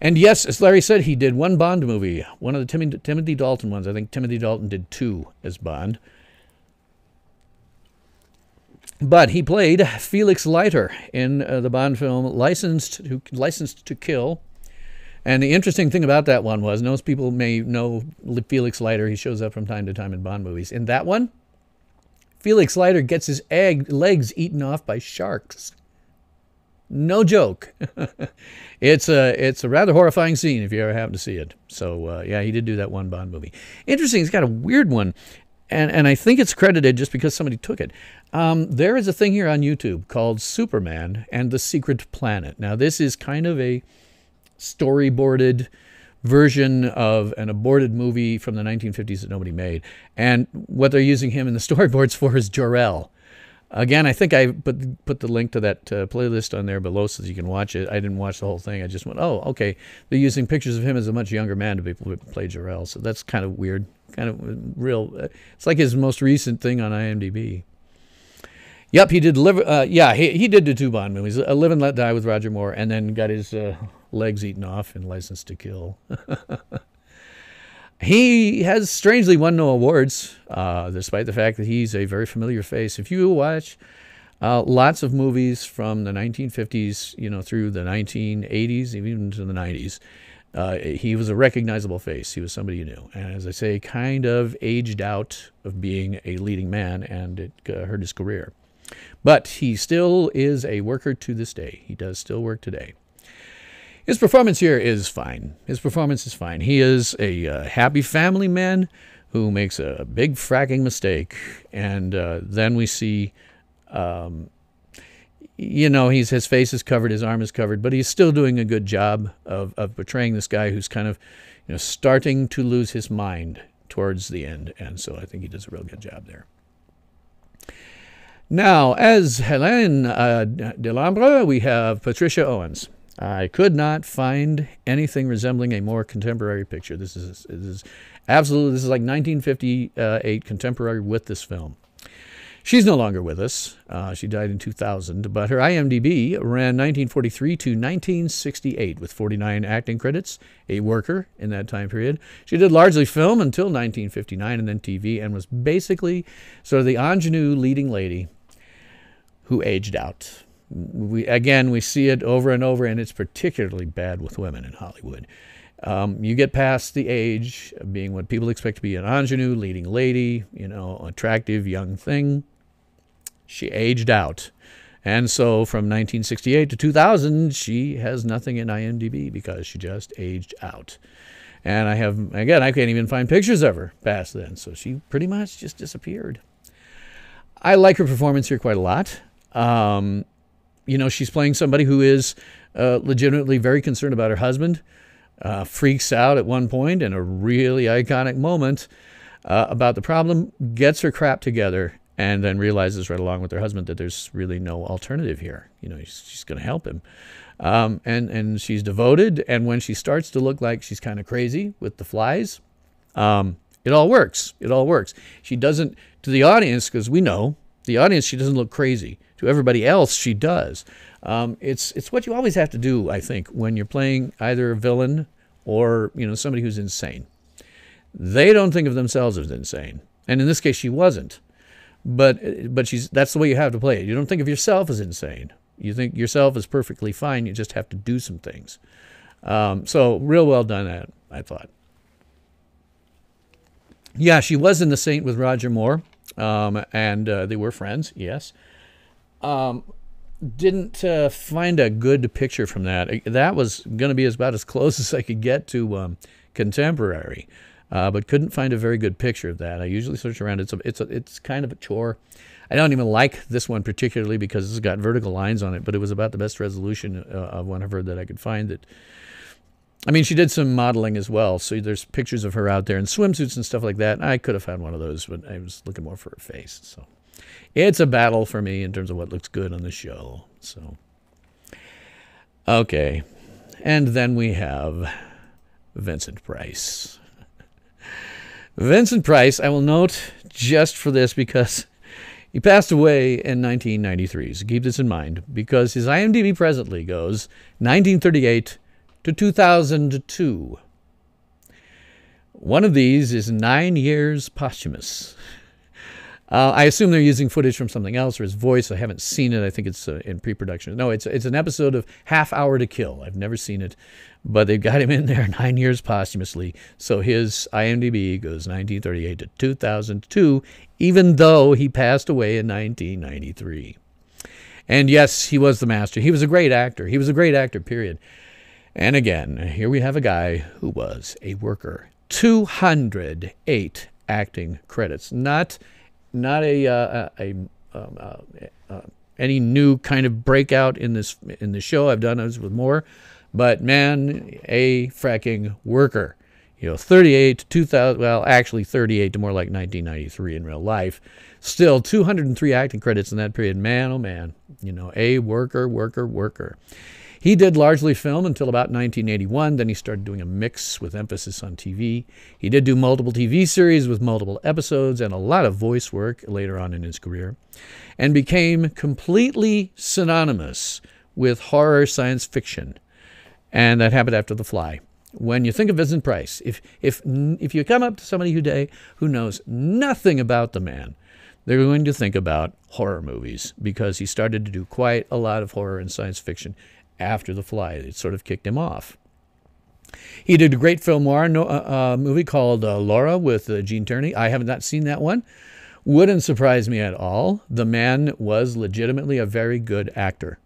And yes, as Larry said, he did one Bond movie, one of the Timothy Dalton ones. I think Timothy Dalton did 2 as Bond. But he played Felix Leiter in the Bond film Licensed to Kill. And the interesting thing about that one was, most people may know Felix Leiter. He shows up from time to time in Bond movies. In that one, Felix Leiter gets his legs eaten off by sharks. No joke. It's a rather horrifying scene if you ever happen to see it. So, yeah, he did do that one Bond movie. Interesting, he's got a weird one. And I think it's credited just because somebody took it. There is a thing here on YouTube called Superman and the Secret Planet. Now, this is kind of a storyboarded version of an aborted movie from the 1950s that nobody made. And what they're using him in the storyboards for is Jor-El. Again, I think I put the link to that playlist on there below so that you can watch it. I didn't watch the whole thing. I just went, oh, okay. They're using pictures of him as a much younger man to play Jor-El. So that's kind of weird. Kind of real. It's like his most recent thing on IMDb. Yep, he did live. He did do 2 Bond movies: Live and Let Die with Roger Moore, and then got his legs eaten off in License to Kill. He has strangely won no awards, despite the fact that he's a very familiar face. If you watch lots of movies from the 1950s, through the 1980s, even into the 90s, he was a recognizable face. He was somebody you knew. And as I say, kind of aged out of being a leading man, and it hurt his career. But he still is a worker to this day. He does still work today. His performance here is fine. His performance is fine. He is a happy family man who makes a big fracking mistake. And then we see, his face is covered, his arm is covered, but he's still doing a good job of portraying this guy who's kind of, starting to lose his mind towards the end. And so I think he does a real good job there. Now, as Helene Delambre, we have Patricia Owens. I could not find anything resembling a more contemporary picture. This is like 1958 contemporary with this film. She's no longer with us. She died in 2000, but her IMDb ran 1943 to 1968 with 49 acting credits, a worker in that time period. She did largely film until 1959 and then TV, and was basically sort of the ingenue leading lady who aged out. We see it over and over, and it's particularly bad with women in Hollywood. You get past the age of being what people expect to be an ingenue, leading lady, attractive young thing. She aged out. And so from 1968 to 2000, she has nothing in IMDb because she just aged out. And I can't even find pictures of her past then. So she pretty much just disappeared. I like her performance here quite a lot. She's playing somebody who is legitimately very concerned about her husband, freaks out at one point in a really iconic moment about the problem, gets her crap together, and then realizes right along with her husband that there's really no alternative here. She's going to help him. And she's devoted, and when she starts to look like she's kind of crazy with the flies, it all works. It all works. She doesn't, to the audience, because we know, the audience, she doesn't look crazy. To everybody else, she does. It's what you always have to do, I think, when you're playing either a villain or somebody who's insane. They don't think of themselves as insane, and in this case, she wasn't. But that's the way you have to play it. You don't think of yourself as insane. You think yourself is perfectly fine. You just have to do some things. So real well done, that I thought. Yeah, she was in The Saint with Roger Moore. And they were friends, yes. didn't find a good picture from that. That was going to be about as close as I could get to contemporary, but couldn't find a very good picture of that. I usually search around. It's kind of a chore. I don't even like this one particularly because it's got vertical lines on it, but it was about the best resolution of one of her that I could find. That, I mean, she did some modeling as well, so there's pictures of her out there in swimsuits and stuff like that. I could have found one of those, but I was looking more for her face. So it's a battle for me in terms of what looks good on the show. So, okay. And then we have Vincent Price. Vincent Price, I will note just for this because he passed away in 1993. So keep this in mind because his IMDb presently goes 1938 to 2002. One of these is 9 years posthumous. I assume they're using footage from something else or his voice. I haven't seen it. I think it's in pre-production. No, it's an episode of Half Hour to Kill. I've never seen it, but they've got him in there 9 years posthumously. So his IMDb goes 1938 to 2002, even though he passed away in 1993. And yes, he was the master. He was a great actor. He was a great actor, period. And again, here we have a guy who was a worker. 208 acting credits. Not any new kind of breakout in the show. I've done others with more, but man, a fracking worker. 38 to 2000. Well, actually 38 to more like 1993 in real life. Still 203 acting credits in that period. Man, oh man, a worker. He did largely film until about 1981. Then he started doing a mix with emphasis on TV. He did do multiple TV series with multiple episodes and a lot of voice work later on in his career, and became completely synonymous with horror science fiction. And that happened after The Fly. When you think of Vincent Price, if you come up to somebody today who knows nothing about the man, they're going to think about horror movies because he started to do quite a lot of horror and science fiction after The Fly. It sort of kicked him off. He did a great film noir movie called Laura with Gene Tierney. I have not seen that one. Wouldn't surprise me at all. The man was legitimately a very good actor.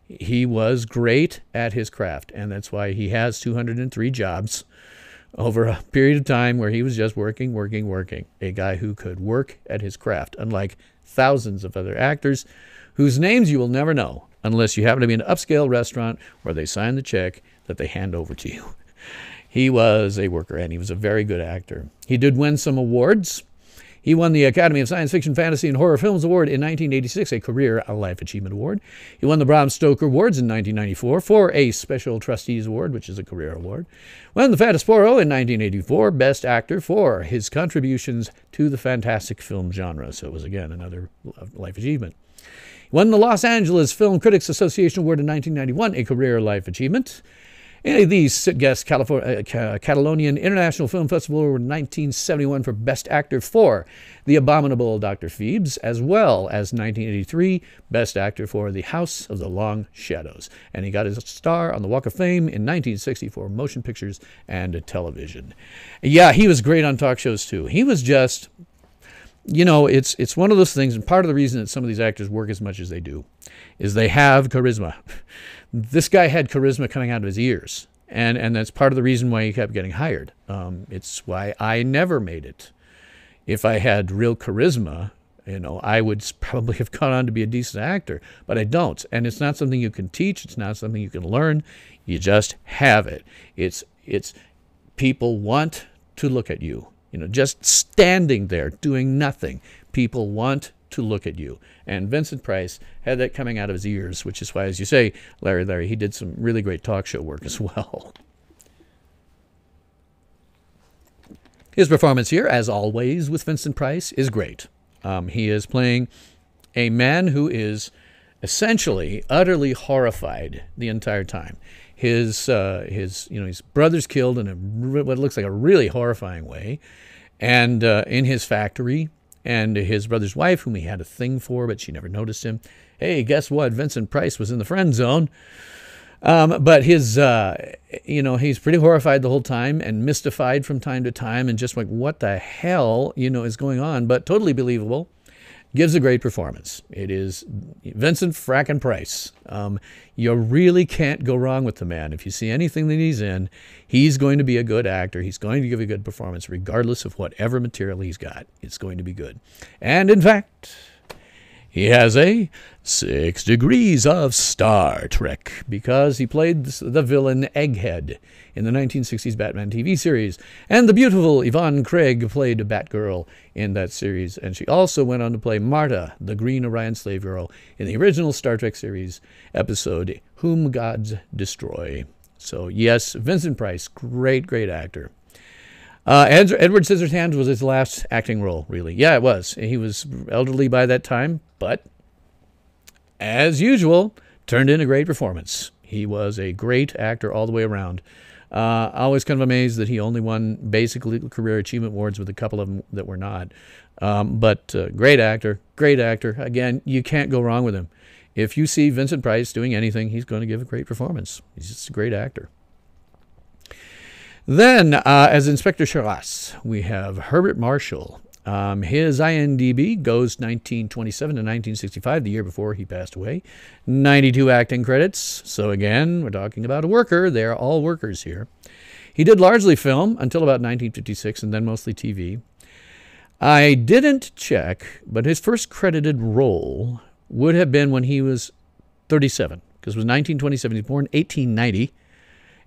He was great at his craft, and that's why he has 203 jobs over a period of time where he was just working. A guy who could work at his craft, unlike thousands of other actors whose names you will never know unless you happen to be in an upscale restaurant where they sign the check that they hand over to you. He was a worker, and he was a very good actor. He did win some awards. He won the Academy of Science Fiction, Fantasy, and Horror Films Award in 1986, a Career Life Achievement Award. He won the Bram Stoker Awards in 1994 for a Special Trustees Award, which is a career award. Won the Fantasporo in 1984, Best Actor for his contributions to the fantastic film genre. So it was, again, another life achievement. Won the Los Angeles Film Critics Association Award in 1991, a Career Life Achievement. And the Sitges Catalonian International Film Festival Award in 1971 for Best Actor for The Abominable Dr. Phoebes, as well as 1983 Best Actor for The House of the Long Shadows. And he got his star on the Walk of Fame in 1960 for motion pictures and television. Yeah, he was great on talk shows too. He was just... it's one of those things, and part of the reason that some of these actors work as much as they do is they have charisma. This guy had charisma coming out of his ears, and that's part of the reason why he kept getting hired. It's why I never made it. If I had real charisma, I would probably have gone on to be a decent actor, but I don't. And it's not something you can teach. It's not something you can learn. You just have it. It's people want to look at you. Just standing there doing nothing. People want to look at you. And Vincent Price had that coming out of his ears, which is why, as you say, Larry, he did some really great talk show work as well. His performance here, as always with Vincent Price, is great. He is playing a man who is essentially utterly horrified the entire time. His brother's killed in what looks like a really horrifying way, and in his factory, and his brother's wife, whom he had a thing for, but she never noticed him. Hey, guess what? Vincent Price was in the friend zone. But his, he's pretty horrified the whole time and mystified from time to time, and just like, what the hell, is going on? But totally believable. gives a great performance. It is Vincent frackin' Price. You really can't go wrong with the man. If you see anything that he's in, he's going to be a good actor. He's going to give a good performance regardless of whatever material he's got. It's going to be good. And in fact, he has a 6 degrees of Star Trek because he played the villain Egghead in the 1960s Batman TV series. And the beautiful Yvonne Craig played Batgirl in that series. And she also went on to play Marta, the Green Orion slave girl, in the original Star Trek series episode, Whom Gods Destroy. So yes, Vincent Price, great, great actor. Edward Scissorhands was his last acting role, really. Yeah, it was. He was elderly by that time, but as usual, turned in a great performance. He was a great actor all the way around. Always kind of amazed that he only won basically career achievement awards with a couple of them that were not. But great actor, great actor. Again, you can't go wrong with him. If you see Vincent Price doing anything, he's going to give a great performance. He's just a great actor. Then, as Inspector Charras, we have Herbert Marshall. His IMDb goes 1927 to 1965, the year before he passed away. 92 acting credits. So again, we're talking about a worker. They're all workers here. He did largely film until about 1956, and then mostly TV. I didn't check, but his first credited role would have been when he was 37, because it was 1927. He was born 1890.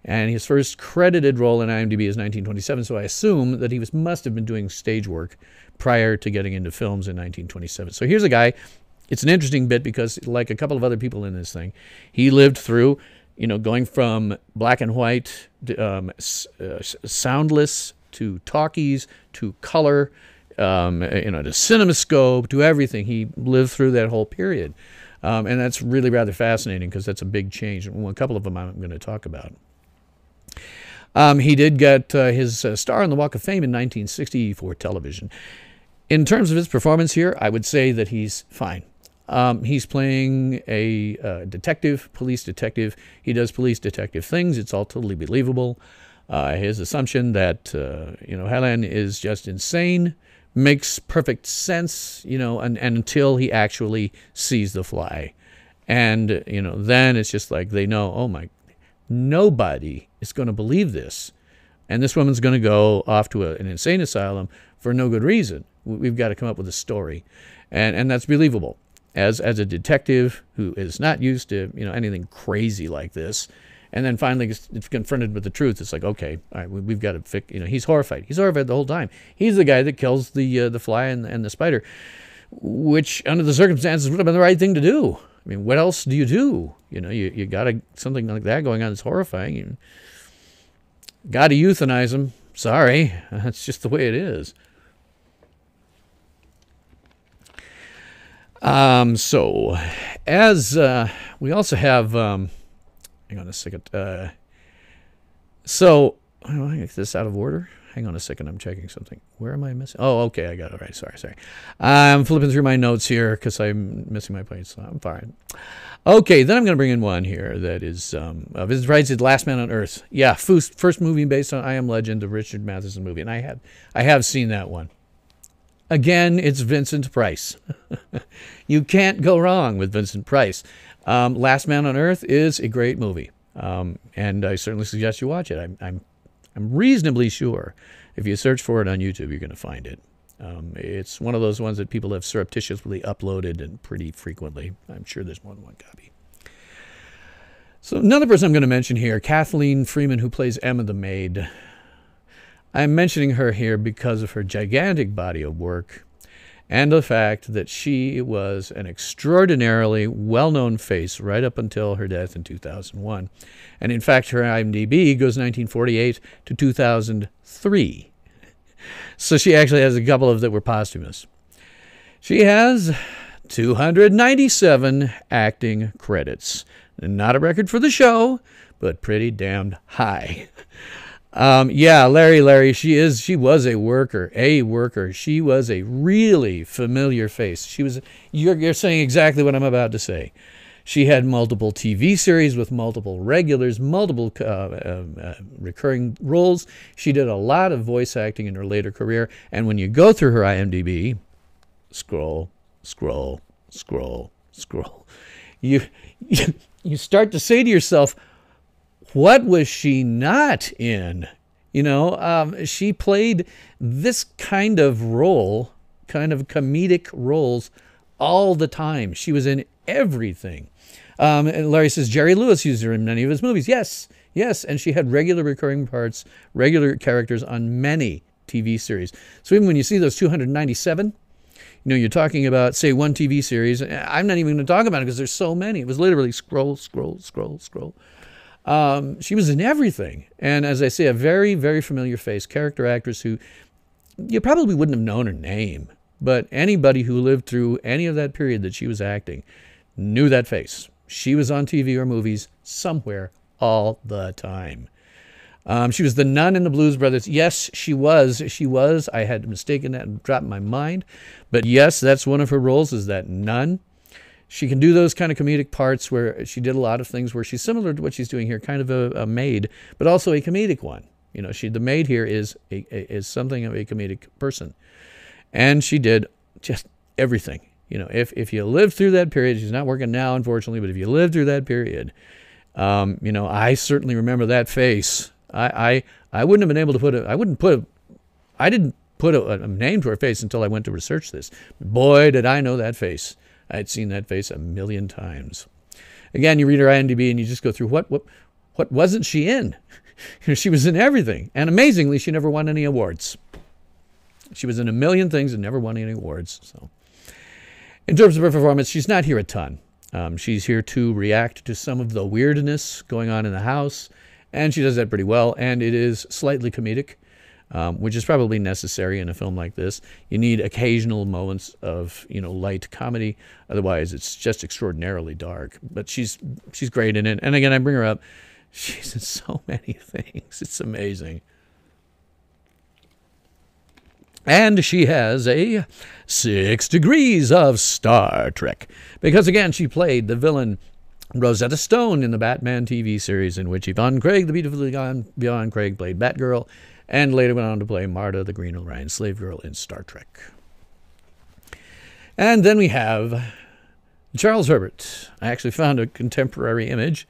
And his first credited role in IMDb is 1927, so I assume that he must have been doing stage work prior to getting into films in 1927. So here's a guy. It's an interesting bit because, like a couple of other people in this thing, he lived through, going from black and white, soundless, to talkies, to color, to CinemaScope, to everything. He lived through that whole period. And that's really rather fascinating because that's a big change. And a couple of them I'm going to talk about. He did get his star on the Walk of Fame in 1960 for television. In terms of his performance here, I would say that he's fine. He's playing a detective, police detective. He does police detective things. It's all totally believable. His assumption that, Helen is just insane makes perfect sense, and until he actually sees the fly. And, then it's just like they know, oh my, nobody is going to believe this. And this woman's going to go off to an insane asylum for no good reason. We've got to come up with a story. And that's believable. As a detective who is not used to, anything crazy like this, and then finally gets confronted with the truth, it's like, okay, all right, we've got to fix, he's horrified. He's horrified the whole time. He's the guy that kills the fly and the spider, which under the circumstances would have been the right thing to do. I mean, what else do? You got something like that going on that's horrifying. You got to euthanize him. Sorry, that's just the way it is. So, as we also have, hang on a second. So, I get this out of order. Hang on a second, I'm checking something. Where am I missing? Oh, okay, I got it. All right, sorry. I'm flipping through my notes here because I'm missing my place. So I'm fine. Okay, then I'm going to bring in one here that is Vincent Price's Last Man on Earth. Yeah, first movie based on I Am Legend, the Richard Matheson movie, and I have seen that one. Again, it's Vincent Price. You can't go wrong with Vincent Price. Last Man on Earth is a great movie, and I certainly suggest you watch it. I'm reasonably sure if you search for it on YouTube, you're going to find it. It's one of those ones that people have surreptitiously uploaded and pretty frequently. I'm sure there's more than one copy. So another person I'm going to mention here, Kathleen Freeman, who plays Emma the maid. I'm mentioning her here because of her gigantic body of work and the fact that she was an extraordinarily well-known face right up until her death in 2001. And in fact, her IMDb goes 1948 to 2003. So she actually has a couple of that were posthumous. She has 297 acting credits. Not a record for the show, but pretty damned high. Yeah, Larry, she was a worker. She was a really familiar face. You're saying exactly what I'm about to say. She had multiple TV series with multiple regulars, multiple recurring roles. She did a lot of voice acting in her later career. And when you go through her IMDb, scroll, scroll, scroll, scroll. You start to say to yourself, what was she not in? You know, she played this kind of role, kind of comedic roles all the time. She was in everything. And Larry says, Jerry Lewis used her in many of his movies. Yes, yes. And she had regular recurring parts, regular characters on many TV series. So even when you see those 297, you know, you're talking about, say, one TV series. I'm not even going to talk about it because there's so many. It was literally scroll, scroll, scroll, scroll. She was in everything. And as I say, a very, very familiar face, character actress who you probably wouldn't have known her name. But anybody who lived through any of that period that she was acting knew that face. She was on TV or movies somewhere all the time. She was the nun in the Blues Brothers. Yes, she was. She was. I had mistaken that and dropped my mind. But yes, that's one of her roles, is that nun. She can do those kind of comedic parts where she did a lot of things where she's similar to what she's doing here, kind of a maid, but also a comedic one. You know, the maid here is something of a comedic person. And she did just everything. You know, if you lived through that period, she's not working now, unfortunately, but if you lived through that period, you know, I certainly remember that face. I wouldn't have been able to put I didn't put a name to her face until I went to research this. Boy, did I know that face. I had seen that face a million times. Again, you read her IMDb and you just go through what wasn't she in? You know, she was in everything. And amazingly, she never won any awards. She was in a million things and never won any awards. So, in terms of her performance, she's not here a ton. She's here to react to some of the weirdness going on in the house, and she does that pretty well. And it is slightly comedic, which is probably necessary in a film like this. You need occasional moments of, you know, light comedy. Otherwise, it's just extraordinarily dark. But she's great in it. And again, I bring her up. She's in so many things. It's amazing. And she has a 6 degrees of Star Trek. Because, again, she played the villain Rosetta Stone in the Batman TV series, in which Yvonne Craig, the beautiful Yvonne Craig, played Batgirl, and later went on to play Marta, the Green Orion slave girl in Star Trek. And then we have Charles Herbert. I actually found a contemporary image.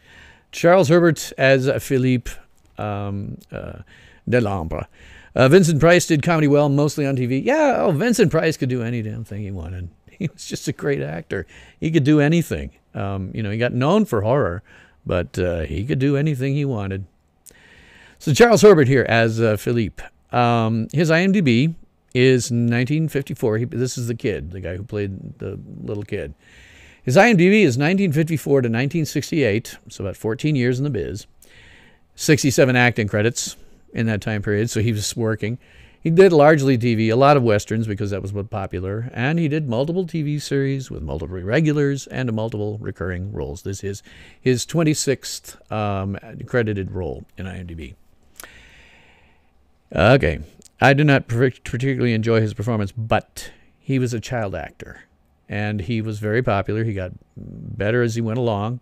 Charles Herbert as Philippe Delambre. Vincent Price did comedy well, mostly on TV. Yeah, Vincent Price could do any damn thing he wanted. He was just a great actor. He could do anything. You know, he got known for horror, but he could do anything he wanted. So Charles Herbert here as Philippe. His IMDb is 1954. This is the kid, the guy who played the little kid. His IMDb is 1954 to 1968, so about 14 years in the biz. 67 acting credits in that time period, so he was working. He did largely TV, a lot of westerns because that was what popular, and he did multiple TV series with multiple regulars and multiple recurring roles. This is his 26th credited role in IMDb. Okay, I do not particularly enjoy his performance, but he was a child actor, and he was very popular. He got better as he went along.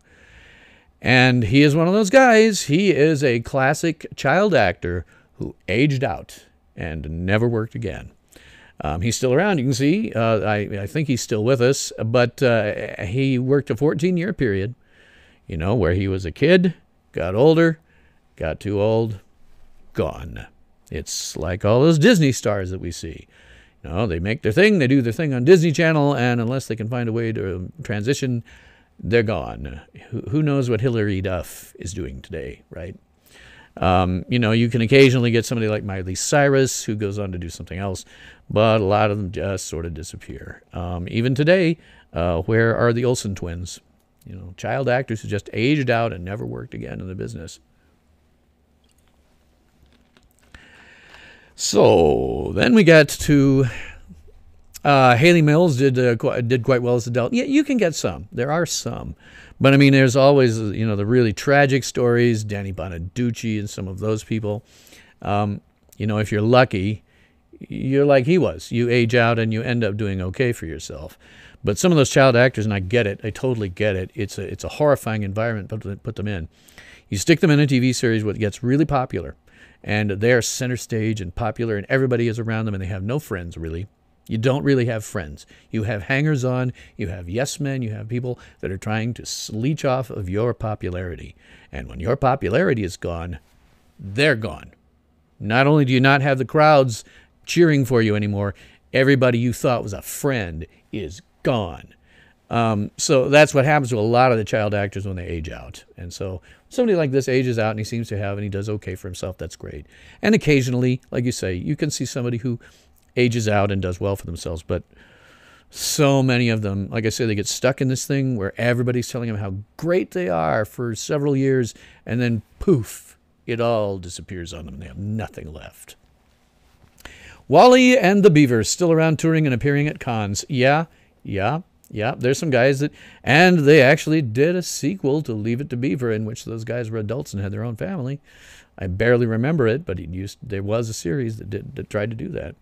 And he is one of those guys. He is a classic child actor who aged out and never worked again. He's still around, you can see. I think he's still with us. But he worked a 14-year period, you know, where he was a kid, got older, got too old, gone. It's like all those Disney stars that we see. You know, they make their thing, they do their thing on Disney Channel, and unless they can find a way to transition, they're gone. Who knows what Hilary Duff is doing today, right? You know, you can occasionally get somebody like Miley Cyrus who goes on to do something else, but a lot of them just sort of disappear. Even today, where are the Olsen twins? You know, child actors who just aged out and never worked again in the business. So then we got to Haley Mills did quite well as an adult. Yeah, you can get some. There are some. But, I mean, there's always, you know, the really tragic stories, Danny Bonaducci and some of those people. You know, if you're lucky, you're like he was. You age out and you end up doing okay for yourself. But some of those child actors, and I get it, I totally get it, it's a horrifying environment to put them in. You stick them in a TV series what gets really popular, and they're center stage and popular, and everybody is around them, and they have no friends, really. You don't really have friends. You have hangers-on, you have yes men, you have people that are trying to leech off of your popularity. And when your popularity is gone, they're gone. Not only do you not have the crowds cheering for you anymore, everybody you thought was a friend is gone. So that's what happens to a lot of the child actors when they age out. And so somebody like this ages out and he seems to have, and he does okay for himself, that's great. And occasionally, like you say, you can see somebody who ages out and does well for themselves, but so many of them, like I say, they get stuck in this thing where everybody's telling them how great they are for several years, and then poof, it all disappears on them. They have nothing left. Wally and the Beavers still around touring and appearing at cons. Yeah. There's some guys that, and they actually did a sequel to Leave It to Beaver in which those guys were adults and had their own family. I barely remember it, but there was a series that tried to do that.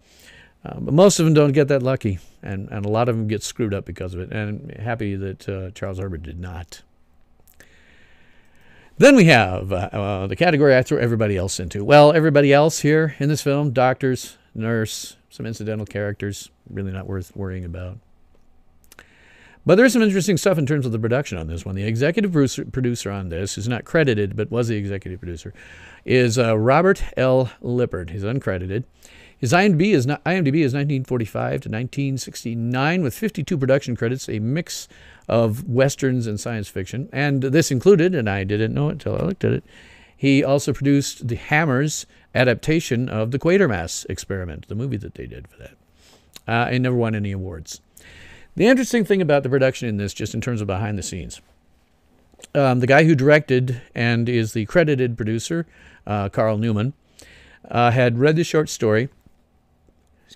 But most of them don't get that lucky, and a lot of them get screwed up because of it. And I'm happy that Charles Herbert did not. Then we have the category I throw everybody else into. Well, everybody else here in this film, doctors, nurse, some incidental characters, really not worth worrying about. But there's some interesting stuff in terms of the production on this one. The executive producer on this, who's not credited but was the executive producer, is Robert L. Lippert. He's uncredited. His IMDb is 1945 to 1969 with 52 production credits, a mix of westerns and science fiction. And this included, and I didn't know it until I looked at it, he also produced the Hammers adaptation of the Quatermass Experiment, the movie that they did for that. And never won any awards. The interesting thing about the production in this, just in terms of behind the scenes, the guy who directed and is the credited producer, Carl Newman, had read the short story,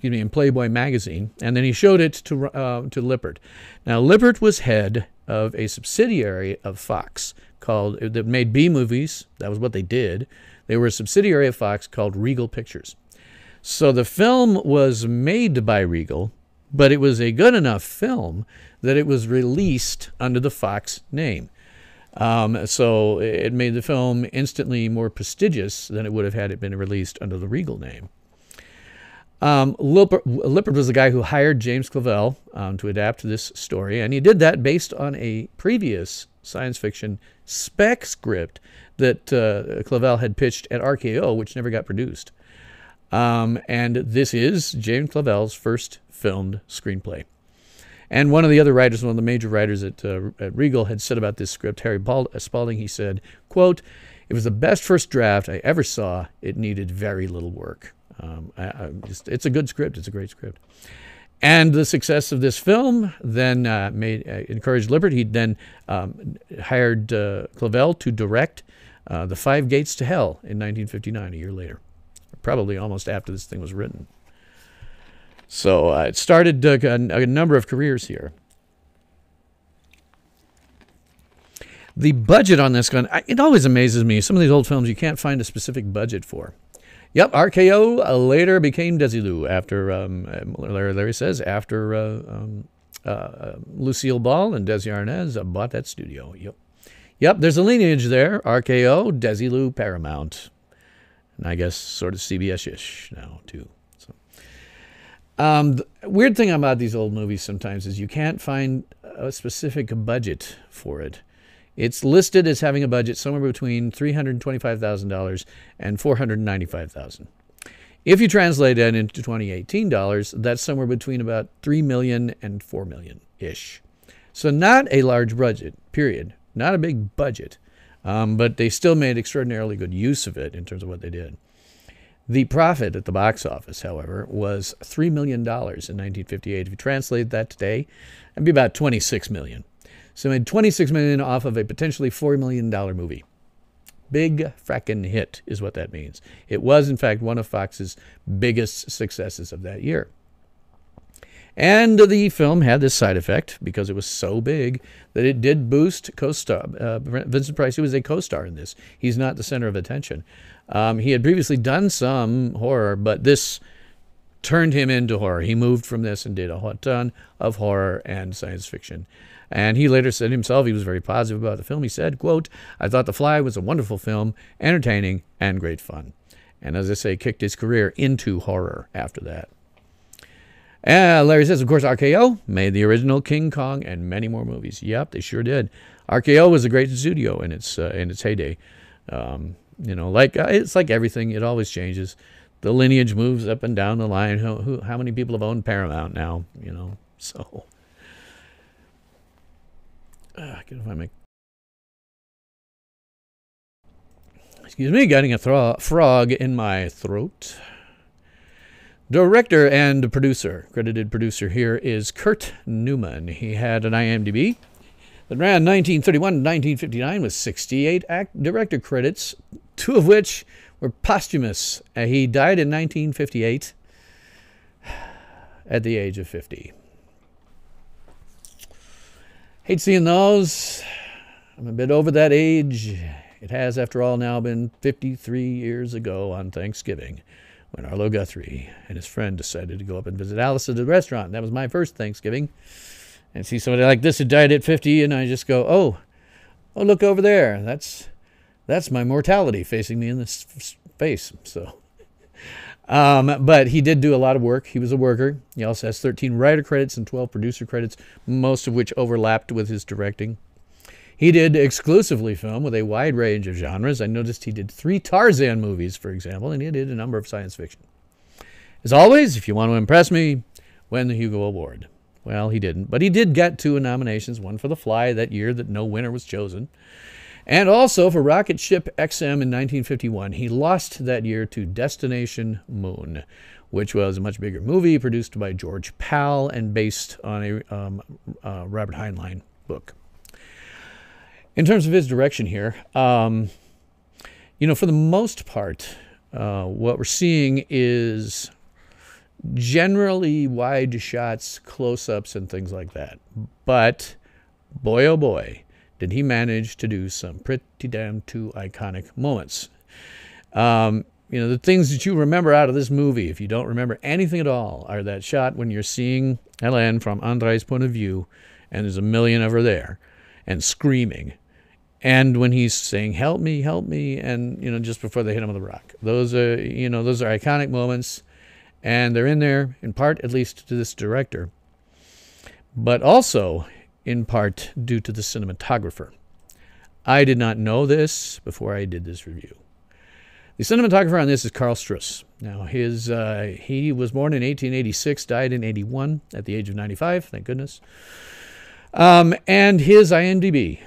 in Playboy magazine, and then he showed it to Lippert. Now, Lippert was head of a subsidiary of Fox that made B movies. That was what they did. They were a subsidiary of Fox called Regal Pictures. So the film was made by Regal, but it was a good enough film that it was released under the Fox name. So it made the film instantly more prestigious than it would have had it been released under the Regal name. Lippert was the guy who hired James Clavell to adapt this story, and he did that based on a previous science fiction spec script that Clavell had pitched at RKO, which never got produced. And this is James Clavell's first filmed screenplay. And one of the other writers, one of the major writers at Regal, had said about this script, Harry Spalding, he said, quote, "It was the best first draft I ever saw. It needed very little work." It's a good script. It's a great script. And the success of this film then encouraged Lippert. He then hired Clavell to direct The Five Gates to Hell in 1959, a year later, probably almost after this thing was written. So it started a number of careers here. The budget on this gun, it always amazes me. Some of these old films you can't find a specific budget for. Yep, RKO later became Desilu after, Larry says, after Lucille Ball and Desi Arnaz bought that studio. Yep, there's a lineage there. RKO, Desilu, Paramount. And I guess sort of CBS-ish now, too. So, the weird thing about these old movies sometimes is you can't find a specific budget for it. It's listed as having a budget somewhere between $325,000 and $495,000. If you translate that into 2018 dollars, that's somewhere between about $3 million and $4 million-ish. So not a large budget, period. Not a big budget, but they still made extraordinarily good use of it in terms of what they did. The profit at the box office, however, was $3 million in 1958. If you translate that today, it'd be about $26 million. So it made $26 million off of a potentially $4 million movie. Big frackin' hit is what that means. It was, in fact, one of Fox's biggest successes of that year. And the film had this side effect, because it was so big, that it did boost co-star. Vincent Price, who was a co-star in this. He's not the center of attention. He had previously done some horror, but this turned him into horror. He moved from this and did a ton of horror and science fiction. And he later said himself, he was very positive about the film. He said, quote, "I thought The Fly was a wonderful film, entertaining and great fun." And as I say, kicked his career into horror after that. Larry says, of course, RKO made the original King Kong and many more movies. Yep, they sure did. RKO was a great studio in its heyday. You know, it's like everything; it always changes. The lineage moves up and down the line. How many people have owned Paramount now? You know, so. Excuse me, getting a frog in my throat. Director and producer. Credited producer here is Kurt Newman. He had an IMDb that ran 1931 to 1959 with 68 director credits, 2 of which were posthumous. He died in 1958 at the age of 50. Hate seeing those. I'm a bit over that age. It has, after all, now been 53 years ago on Thanksgiving when Arlo Guthrie and his friend decided to go up and visit Alice at the restaurant. That was my first Thanksgiving. And see somebody like this who died at 50, and I just go, oh, look over there. That's my mortality facing me in the face. So, but he did do a lot of work. He was a worker. He also has 13 writer credits and 12 producer credits, most of which overlapped with his directing. He did exclusively film with a wide range of genres. I noticed he did 3 Tarzan movies, for example, and he did a number of science fiction. As always, if you want to impress me, win the Hugo Award. Well, he didn't, but he did get 2 nominations, one for The Fly that year that no winner was chosen, and also for Rocket Ship XM in 1951. He lost that year to Destination Moon, which was a much bigger movie produced by George Pal and based on a Robert Heinlein book. In terms of his direction here, you know, for the most part, what we're seeing is generally wide shots, close-ups, and things like that. But, boy oh boy, did he manage to do some pretty damn 2 iconic moments. You know, the things that you remember out of this movie, if you don't remember anything at all, are that shot when you're seeing Hélène from André's point of view, and there's a million of her there, and screaming. And when he's saying, help me, and, you know, just before they hit him with a rock. Those are, you know, those are iconic moments, and they're in there, in part, at least to this director, but also in part due to the cinematographer. I did not know this before I did this review. The cinematographer on this is Carl Struss. Now, he was born in 1886, died in 81 at the age of 95, thank goodness. And his IMDb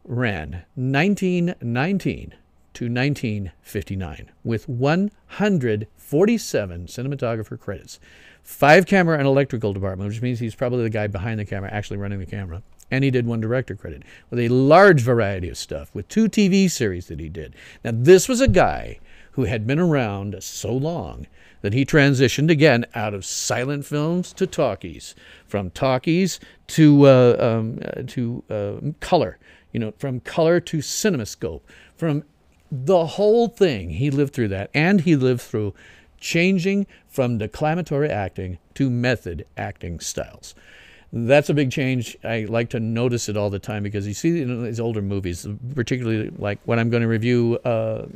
ran 1919 to 1959 with 147 cinematographer credits, 5 camera and electrical department, which means he's probably the guy behind the camera actually running the camera. And he did 1 director credit with a large variety of stuff, with 2 TV series that he did. Now, this was a guy who had been around so long that he transitioned again out of silent films to talkies, from talkies to color. You know, from color to CinemaScope, from the whole thing. He lived through that, and he lived through changing from declamatory acting to method acting styles. That's a big change. I like to notice it all the time because you see in these older movies, particularly like when I'm going to review the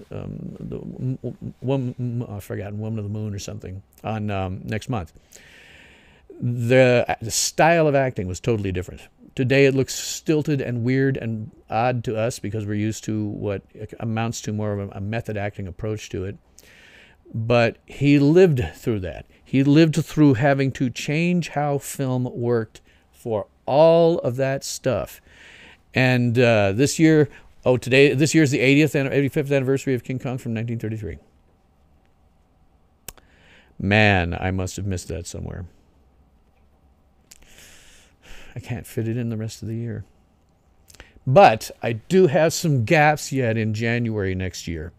I've forgotten, Woman of the Moon or something on next month. The style of acting was totally different. Today it looks stilted and weird and odd to us because we're used to what amounts to more of a method acting approach to it. But he lived through that. He lived through having to change how film worked for all of that stuff. And this year, this year's the 85th anniversary of King Kong from 1933. Man, I must have missed that somewhere. I can't fit it in the rest of the year. But I do have some gaps yet in January next year.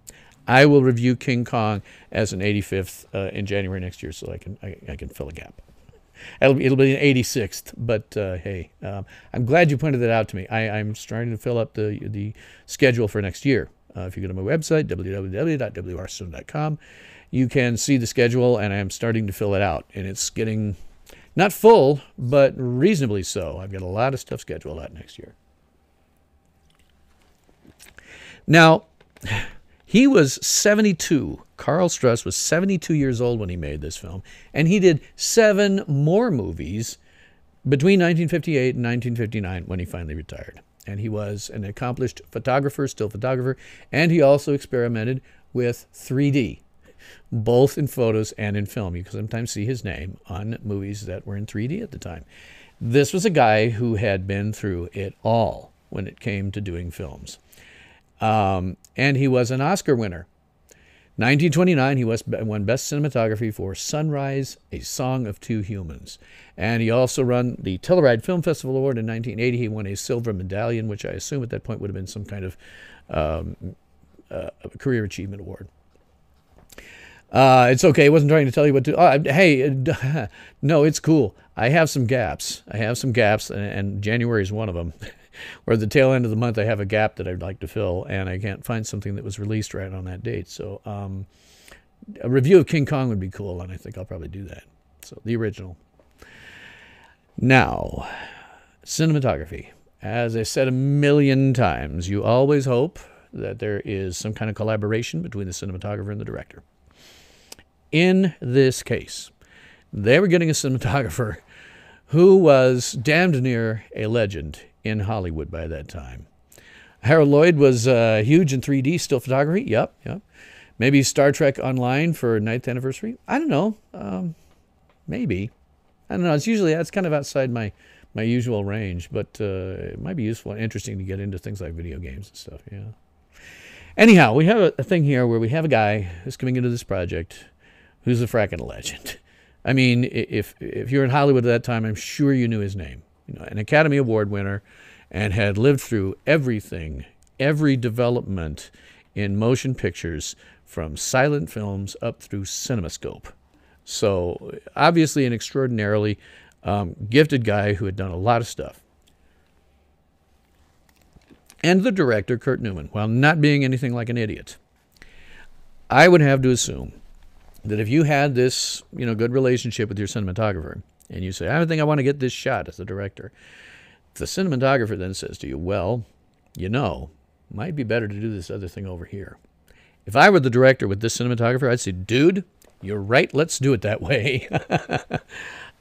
I will review King Kong as an 85th in January next year, so I can fill a gap. It'll be an 86th, but hey, I'm glad you pointed that out to me. I'm starting to fill up the schedule for next year. If you go to my website, www.wrstone.com, you can see the schedule, and I'm starting to fill it out, and it's getting not full, but reasonably so. I've got a lot of stuff scheduled out next year. Now, He was 72. Carl Struss was 72 years old when he made this film, and he did 7 more movies between 1958 and 1959 when he finally retired. And he was an accomplished photographer, still photographer, and he also experimented with 3D, both in photos and in film. You can sometimes see his name on movies that were in 3D at the time. This was a guy who had been through it all when it came to doing films. And he was an Oscar winner. 1929, he won Best Cinematography for Sunrise, A Song of Two Humans. And he also won the Telluride Film Festival Award in 1980. He won a silver medallion, which I assume at that point would have been some kind of career achievement award. It's okay. I wasn't trying to tell you what to... hey, no, it's cool. I have some gaps. And January is one of them. Or at the tail end of the month, I have a gap that I'd like to fill, and I can't find something that was released right on that date. So a review of King Kong would be cool, and I think I'll probably do that. So the original. Now, cinematography. As I said a million times, you always hope that there is some kind of collaboration between the cinematographer and the director. In this case, they were getting a cinematographer who was damned near a legend in Hollywood by that time. Harold Lloyd was huge in 3D still photography. Yep. Maybe Star Trek Online for 9th anniversary. I don't know. Maybe. I don't know. That's kind of outside my usual range, but it might be useful and interesting to get into things like video games and stuff. Yeah. Anyhow, we have a thing here where we have a guy who's coming into this project who's a fracking legend. I mean, if you're in Hollywood at that time, I'm sure you knew his name. An Academy Award winner, and had lived through everything, every development in motion pictures, from silent films up through CinemaScope. So obviously an extraordinarily gifted guy who had done a lot of stuff. And the director, Kurt Newman, while not being anything like an idiot, I would have to assume that if you had this, good relationship with your cinematographer, and you say, I think I want to get this shot as the director, the cinematographer then says to you, well, might be better to do this other thing over here. If I were the director with this cinematographer, I'd say, dude, you're right, let's do it that way.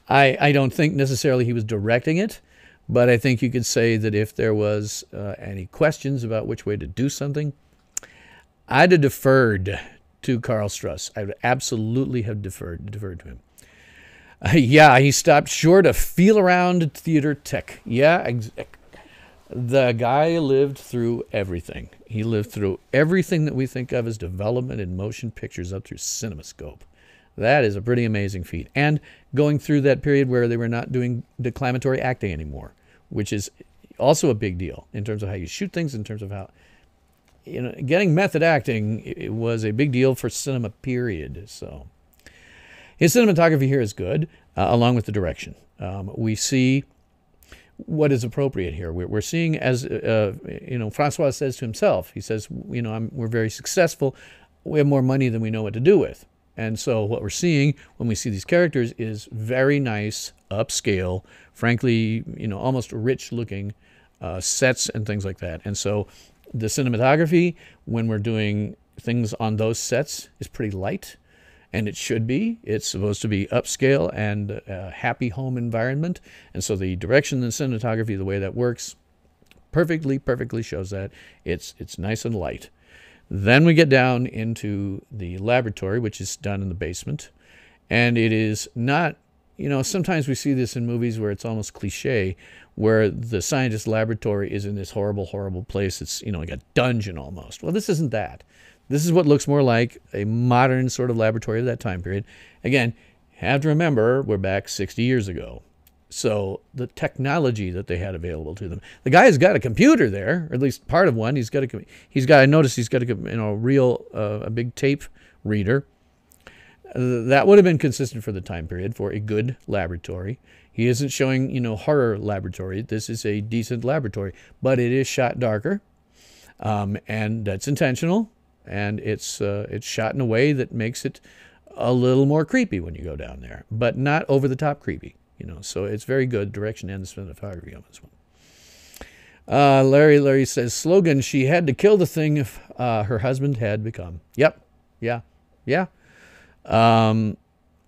I don't think necessarily he was directing it, but I think you could say that if there was any questions about which way to do something, I'd have deferred to Carl Struss. I would absolutely have deferred to him. Yeah, he stopped short of feel around theater tech. Yeah, the guy lived through everything. He lived through everything that we think of as development in motion pictures up through CinemaScope. That is a pretty amazing feat. And going through that period where they were not doing declamatory acting anymore, which is also a big deal in terms of how you shoot things, in terms of how, getting method acting, it was a big deal for cinema, period. So his cinematography here is good, along with the direction. We see what is appropriate here. We're seeing, as Francois says to himself, he says, we're very successful. We have more money than we know what to do with. And so what we're seeing when we see these characters is very nice, upscale, frankly, almost rich-looking sets and things like that. And so the cinematography, when we're doing things on those sets, is pretty light. And it should be. It's supposed to be upscale and a happy home environment. And so the direction and cinematography, the way that works, perfectly shows that. It's nice and light. Then we get down into the laboratory, which is done in the basement. And it is not, sometimes we see this in movies where it's almost cliche, where the scientist laboratory is in this horrible place. It's, like a dungeon almost. Well, this isn't that. This is what looks more like a modern sort of laboratory of that time period. Again, have to remember, we're back 60 years ago. So the technology that they had available to them. The guy's got a computer there, or at least part of one. I noticed he's got a big tape reader. That would have been consistent for the time period for a good laboratory. He isn't showing, horror laboratory. This is a decent laboratory, but it is shot darker, and that's intentional. And it's shot in a way that makes it a little more creepy when you go down there, but not over the top creepy, So it's very good direction and the cinematography on this Larry says, slogan, she had to kill the thing if her husband had become. Yep. Yeah. Yeah.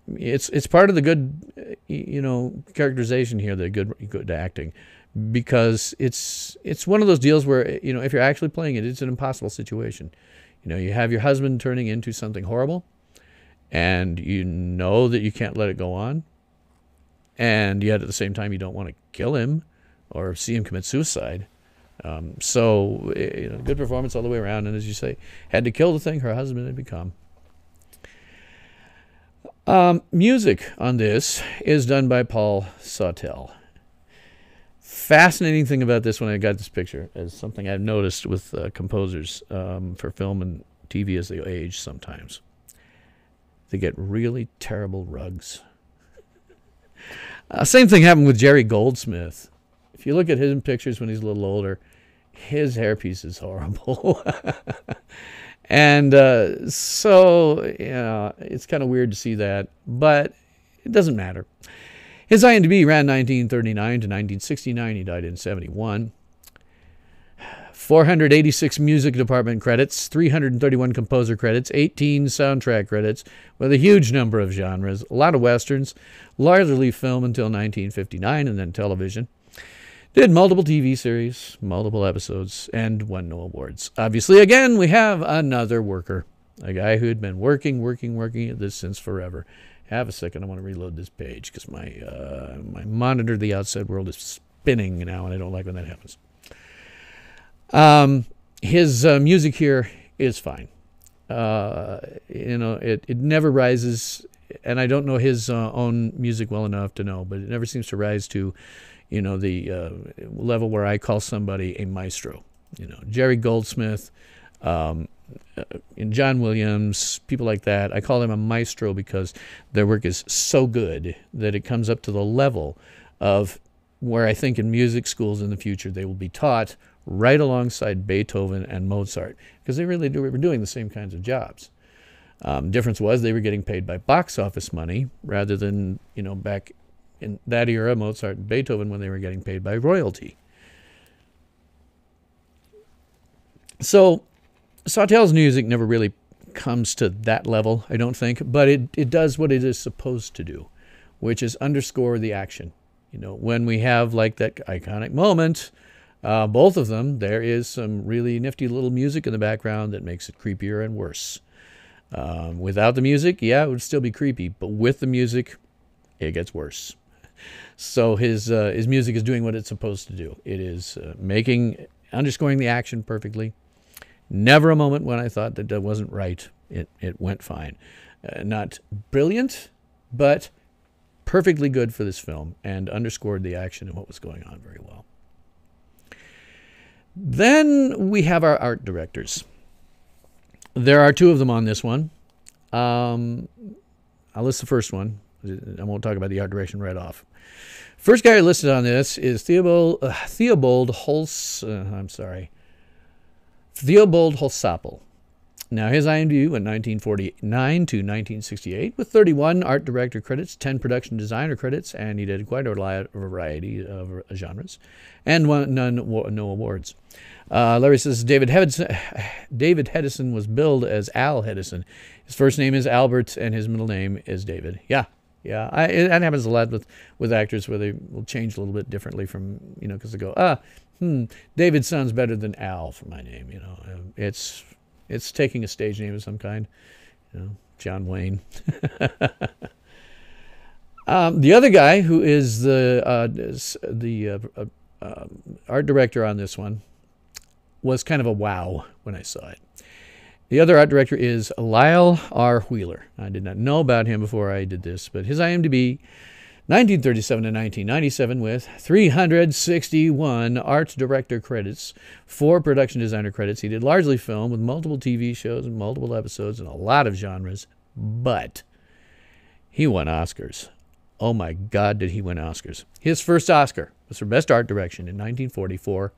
It's part of the good, characterization here, the good acting, because it's one of those deals where, if you're actually playing it, it's an impossible situation. You have your husband turning into something horrible, and you know that you can't let it go on, and yet at the same time you don't want to kill him or see him commit suicide. So good performance all the way around, and as you say, had to kill the thing her husband had become. Music on this is done by Paul Sawtelle. Fascinating thing about this when I got this picture is something I've noticed with composers for film and TV as they age sometimes. They get really terrible rugs. Same thing happened with Jerry Goldsmith. If you look at his pictures when he's a little older, his hairpiece is horrible. And so, it's kind of weird to see that, but it doesn't matter. His IMDb ran 1939 to 1969. He died in 71. 486 music department credits, 331 composer credits, 18 soundtrack credits, with a huge number of genres, a lot of westerns, largely film until 1959 and then television. Did multiple TV series, multiple episodes, and won no awards. Obviously, again, we have another worker. A guy who had been working at this since forever. Have a second, I want to reload this page because my monitor, the outside world, is spinning now, and I don't like when that happens. His music here is fine. It never rises, and I don't know his own music well enough to know, but it never seems to rise to the level where I call somebody a maestro. Jerry Goldsmith, and John Williams, people like that. I call them a maestro because their work is so good that it comes up to the level of where I think in music schools in the future they will be taught right alongside Beethoven and Mozart, because they really were doing the same kinds of jobs. Difference was they were getting paid by box office money rather than, back in that era, Mozart and Beethoven, when they were getting paid by royalty. So Sawtelle's music never really comes to that level, I don't think, but it does what it is supposed to do, which is underscore the action. When we have like that iconic moment, both of them, there is some really nifty little music in the background that makes it creepier and worse. Without the music, yeah, it would still be creepy, but with the music, it gets worse. So his music is doing what it's supposed to do. It is underscoring the action perfectly. Never a moment when I thought that wasn't right. It went fine. Not brilliant, but perfectly good for this film, and underscored the action and what was going on very well. Then we have our art directors. There are two of them on this one. I'll list the first one. I won't talk about the art direction right off. First guy listed on this is Theobald Holsapple. Now, his IMDb went 1949 to 1968 with 31 art director credits, 10 production designer credits, and he did quite a variety of genres, and no awards. Larry says David Hedison was billed as Al Hedison. His first name is Albert, and his middle name is David. Yeah. That happens a lot with actors where they will change a little bit differently from, because they go, David sounds better than Al for my name. It's taking a stage name of some kind, John Wayne. The other guy who is the art director on this one was kind of a wow when I saw it. The other art director is Lyle R. Wheeler. I did not know about him before I did this, but his IMDb, 1937 to 1997, with 361 art director credits, 4 production designer credits. He did largely film with multiple TV shows and multiple episodes and a lot of genres, but he won Oscars. Oh my God, did he win Oscars. His first Oscar was for Best Art Direction in 1944,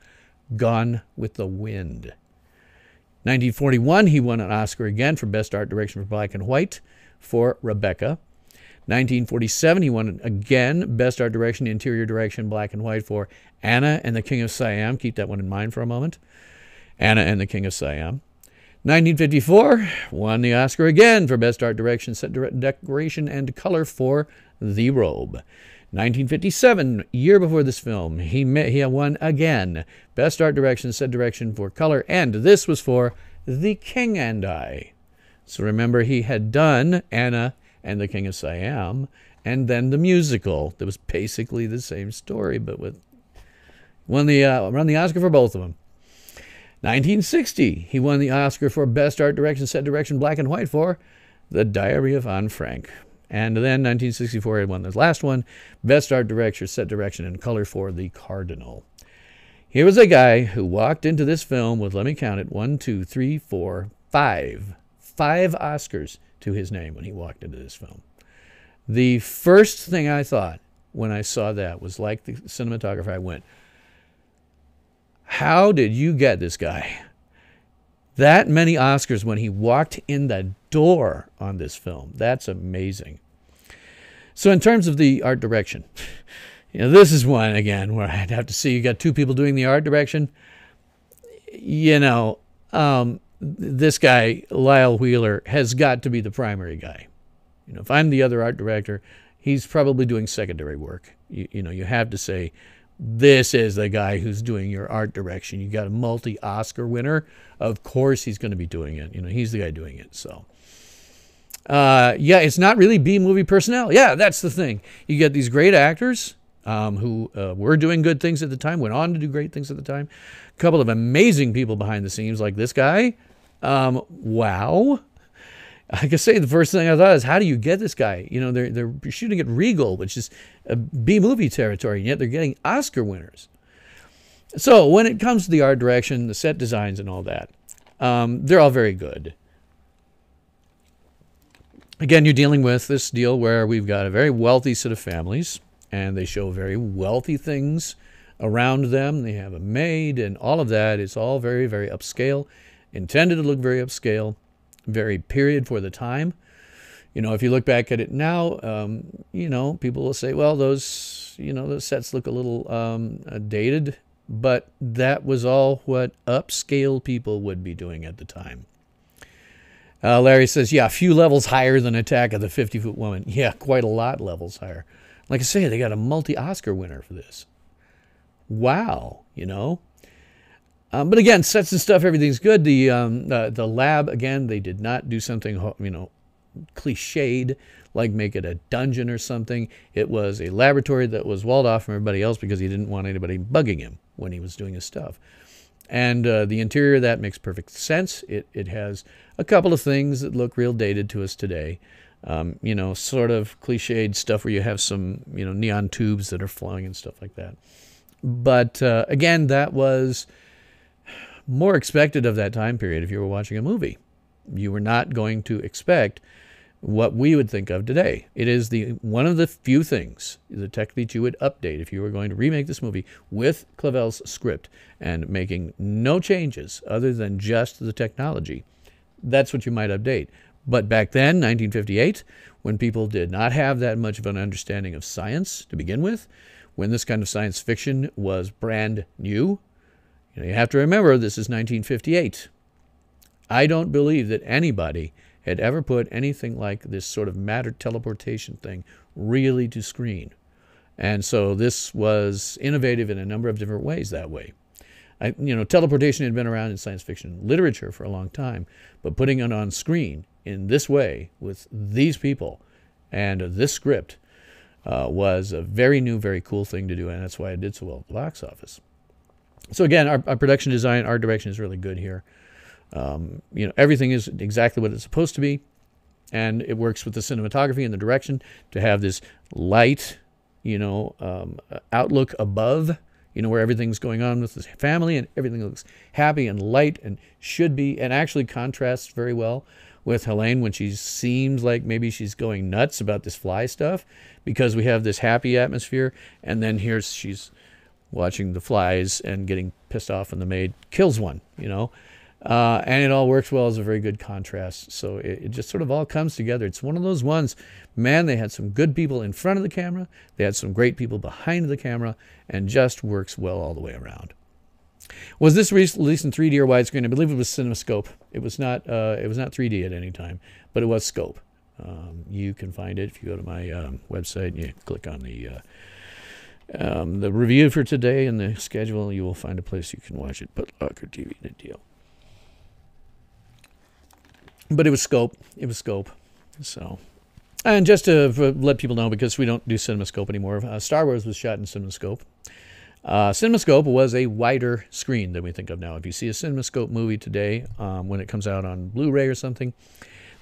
Gone with the Wind. 1941, he won an Oscar again for Best Art Direction for Black and White for Rebecca. 1947, he won again Best Art Direction, Interior Direction, Black and White for Anna and the King of Siam. Keep that one in mind for a moment. Anna and the King of Siam. 1954, won the Oscar again for Best Art Direction, Set Decoration, and Color for The Robe. 1957, year before this film, he won again Best Art Direction, Set Direction for Color, and this was for The King and I. So remember, he had done Anna and the King of Siam, and then the musical that was basically the same story, but won the Oscar for both of them. 1960, he won the Oscar for Best Art Direction, Set Direction, Black and White for The Diary of Anne Frank. And then 1964, he won this last one, Best Art Direction, Set Direction, and Color for The Cardinal. Here was a guy who walked into this film with, let me count it, 1, 2, 3, 4, 5 Oscars to his name when he walked into this film. The first thing I thought when I saw that was, like the cinematographer, I went, how did you get this guy that many Oscars when he walked in the door on this film? That's amazing. So in terms of the art direction, this is one, again, where I'd have to see you got two people doing the art direction. This guy, Lyle Wheeler, has got to be the primary guy. If I'm the other art director, he's probably doing secondary work. You have to say, this is the guy who's doing your art direction. You got a multi-Oscar winner. Of course he's going to be doing it. He's the guy doing it. So, yeah, it's not really B-movie personnel. Yeah, that's the thing. You get these great actors who were doing good things at the time, went on to do great things at the time. A couple of amazing people behind the scenes like this guy. Wow. I can say the first thing I thought is, how do you get this guy? They're shooting at Regal, which is a B-movie territory, and yet they're getting Oscar winners. So when it comes to the art direction, the set designs and all that, they're all very good. Again, you're dealing with this deal where we've got a very wealthy set of families, and they show very wealthy things around them. They have a maid, and all of that is all very, very upscale, intended to look very upscale. Very period for the time. If you look back at it now, people will say, well, those sets look a little dated, but that was all what upscale people would be doing at the time. Larry says, yeah, a few levels higher than Attack of the 50-Foot Woman. Yeah, quite a lot levels higher. Like I say, they got a multi-Oscar winner for this. Wow, But again, sets and stuff, everything's good. The lab, again, they did not do something, cliched, like make it a dungeon or something. It was a laboratory that was walled off from everybody else because he didn't want anybody bugging him when he was doing his stuff. And the interior, that makes perfect sense. It has a couple of things that look real dated to us today. Sort of cliched stuff where you have some, neon tubes that are flowing and stuff like that. But again, that was more expected of that time period if you were watching a movie. You were not going to expect what we would think of today. It is one of the few things, the tech that you would update if you were going to remake this movie with Clavel's script and making no changes other than just the technology. That's what you might update. But back then, 1958, when people did not have that much of an understanding of science to begin with, when this kind of science fiction was brand new, you have to remember, this is 1958. I don't believe that anybody had ever put anything like this sort of matter teleportation thing really to screen. And so this was innovative in a number of different ways that way. Teleportation had been around in science fiction literature for a long time, but putting it on screen in this way with these people and this script was a very new, very cool thing to do, and that's why it did so well at the box office. So again, our production design, art direction is really good here. Everything is exactly what it's supposed to be, and it works with the cinematography and the direction to have this light, outlook above, where everything's going on with this family and everything looks happy and light and should be, and actually contrasts very well with Helene when she seems like maybe she's going nuts about this fly stuff, because we have this happy atmosphere, and then she's watching the flies and getting pissed off when the maid kills one, And it all works well as a very good contrast. So it just sort of all comes together. It's one of those ones, man, they had some good people in front of the camera. They had some great people behind the camera, and just works well all the way around. Was this released in 3D or widescreen? I believe it was CinemaScope. It was not 3D at any time, but it was scope. You can find it if you go to my website and you click on the review for today and the schedule. You will find a place you can watch it. Put Locker TV in a deal. But it was scope. It was scope. So, and just to let people know, because we don't do CinemaScope anymore, Star Wars was shot in CinemaScope. CinemaScope was a wider screen than we think of now. If you see a CinemaScope movie today, when it comes out on Blu-ray or something,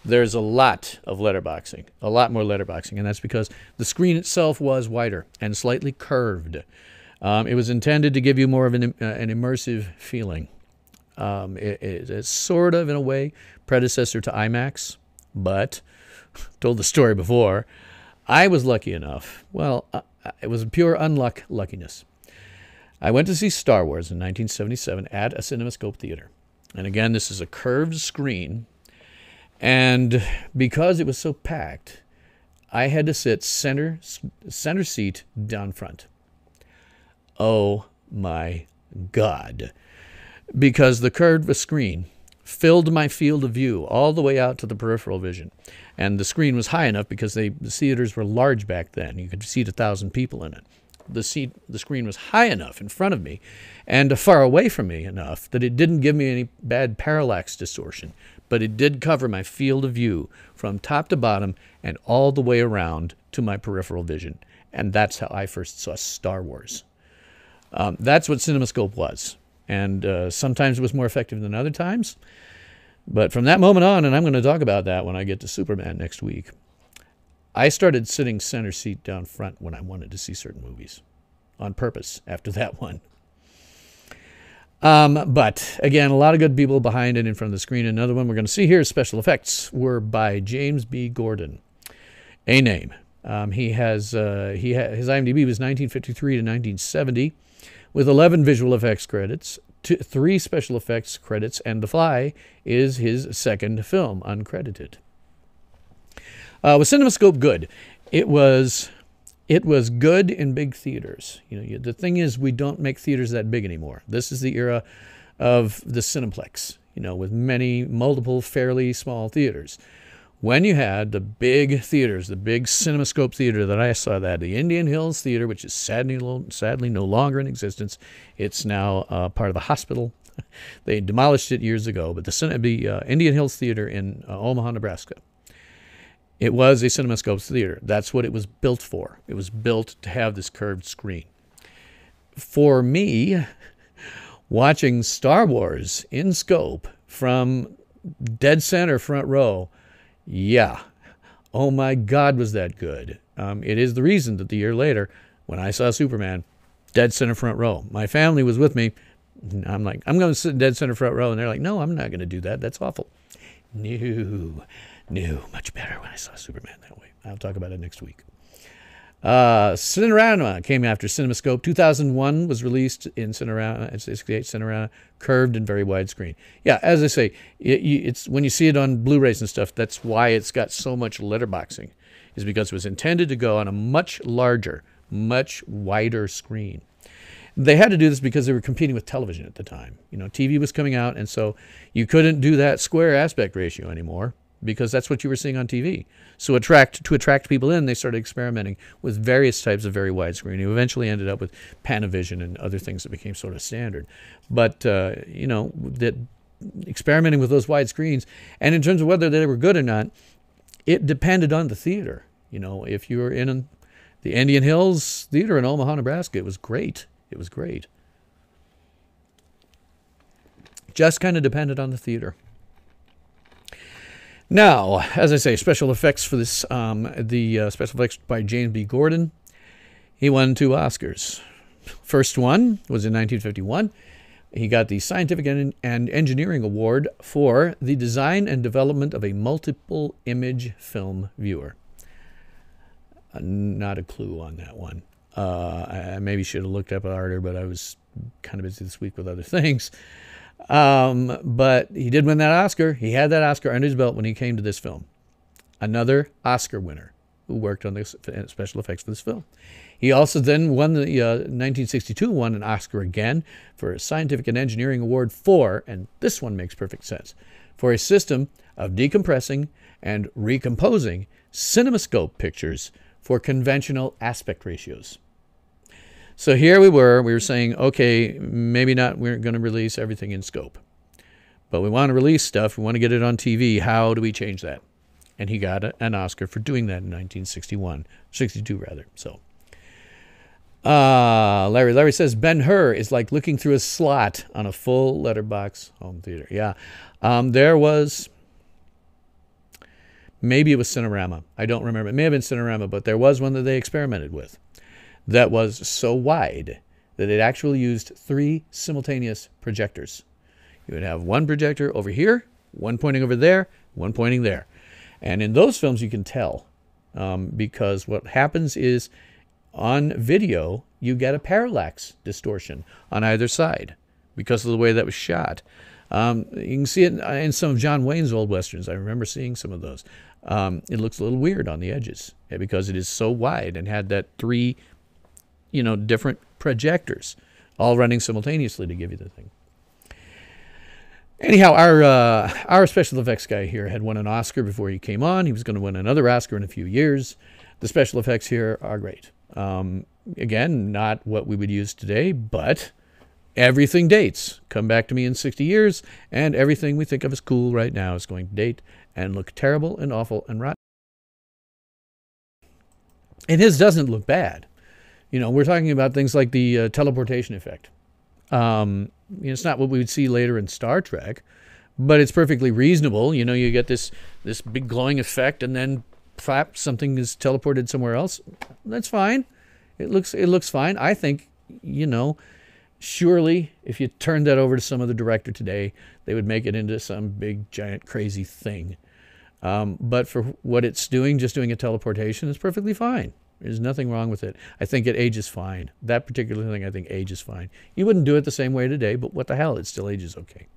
there's a lot of letterboxing, a lot more letterboxing, and that's because the screen itself was wider and slightly curved. It was intended to give you more of an immersive feeling. It's sort of, in a way, predecessor to IMAX, but told the story before. I was lucky enough. Well, it was pure luckiness. I went to see Star Wars in 1977 at a CinemaScope theater. And again, this is a curved screen. And because it was so packed, I had to sit center seat down front. Oh my God. Because the curved screen filled my field of view all the way out to the peripheral vision. And the screen was high enough because the theaters were large back then. You could seat 1,000 people in it. The screen was high enough in front of me and far away from me enough that it didn't give me any bad parallax distortion, but it did cover my field of view from top to bottom and all the way around to my peripheral vision. And that's how I first saw Star Wars. That's what CinemaScope was. And sometimes it was more effective than other times. But from that moment on, and I'm going to talk about that when I get to Superman next week, I started sitting center seat down front when I wanted to see certain movies on purpose after that one. But again, a lot of good people behind and in front of the screen. Another one we're going to see here, special effects, were by James B. Gordon, a name. His IMDb was 1953 to 1970, with 11 visual effects credits, 3 special effects credits, and The Fly is his second film, uncredited. Was CinemaScope good? It was good in big theaters. The thing is, we don't make theaters that big anymore. This is the era of the Cineplex, with multiple fairly small theaters. When you had the big theaters, the big CinemaScope theater that I saw, the Indian Hills Theater, which is sadly no longer in existence. It's now part of the hospital. They demolished it years ago, but the Indian Hills Theater in Omaha, Nebraska. It was a CinemaScope theater. That's what it was built for. It was built to have this curved screen. For me, watching Star Wars in scope from dead center front row, yeah, oh my God, was that good. It is the reason that the year later, when I saw Superman, dead center front row, my family was with me. I'm like, I'm going to sit dead center front row. And they're like, no, I'm not going to do that. That's awful. No, much better when I saw Superman that way. I'll talk about it next week. Cinerama came after CinemaScope. 2001 was released in Cinerama, 68 Cinerama, curved and very widescreen. Yeah, as I say, it's when you see it on Blu-rays and stuff, that's why it's got so much letterboxing, is because it was intended to go on a much larger, much wider screen. They had to do this because they were competing with television at the time. TV was coming out, and so you couldn't do that square aspect ratio anymore, because that's what you were seeing on TV. So to attract people in, they started experimenting with various types of very widescreen. You eventually ended up with Panavision and other things that became sort of standard. But, that experimenting with those wide screens, and in terms of whether they were good or not, it depended on the theater. If you were in the Indian Hills Theater in Omaha, Nebraska, it was great. It was great. Just kind of depended on the theater. Now, as I say, special effects for this, the special effects by James B. Gordon. He won 2 Oscars. First one was in 1951. He got the Scientific and Engineering Award for the design and development of a multiple image film viewer. Not a clue on that one. I maybe should have looked up it harder, but I was kind of busy this week with other things. But he did win that Oscar. He had that Oscar under his belt when he came to this film. Another Oscar winner who worked on the special effects for this film. He also then won the 1962 won an Oscar again for a Scientific and Engineering Award for, and this one makes perfect sense, for a system of decompressing and recomposing cinemascope pictures for conventional aspect ratios. So here we were saying, okay, maybe not, we're going to release everything in scope, but we want to release stuff, we want to get it on TV. How do we change that? And he got an Oscar for doing that in 1962 rather. So, Larry says Ben-Hur is like looking through a slot on a full letterbox home theater. Yeah, there was, maybe it was Cinerama. I don't remember. It may have been Cinerama, but there was one that they experimented with that was so wide that it actually used 3 simultaneous projectors. You would have one projector over here, one pointing over there, one pointing there. And in those films, you can tell because what happens is on video, you get a parallax distortion on either side because of the way that was shot. You can see it in some of John Wayne's old Westerns. I remember seeing some of those. It looks a little weird on the edges because it is so wide and had that 3, different projectors all running simultaneously to give you the thing. Anyhow, our special effects guy here had won an Oscar before he came on. He was going to win another Oscar in a few years. The special effects here are great. Again, not what we would use today, but everything dates. Come back to me in 60 years, and everything we think of as cool right now is going to date and look terrible and awful and rotten. And his doesn't look bad. We're talking about things like the teleportation effect. It's not what we would see later in Star Trek, but it's perfectly reasonable. You get this big glowing effect, and then flap, something is teleported somewhere else. That's fine. It looks fine. I think, surely if you turned that over to some other director today, they would make it into some big, giant, crazy thing. But for what it's doing, just doing a teleportation is perfectly fine. There's nothing wrong with it. I think it ages fine. That particular thing, I think, ages fine. You wouldn't do it the same way today, but what the hell? It still ages okay.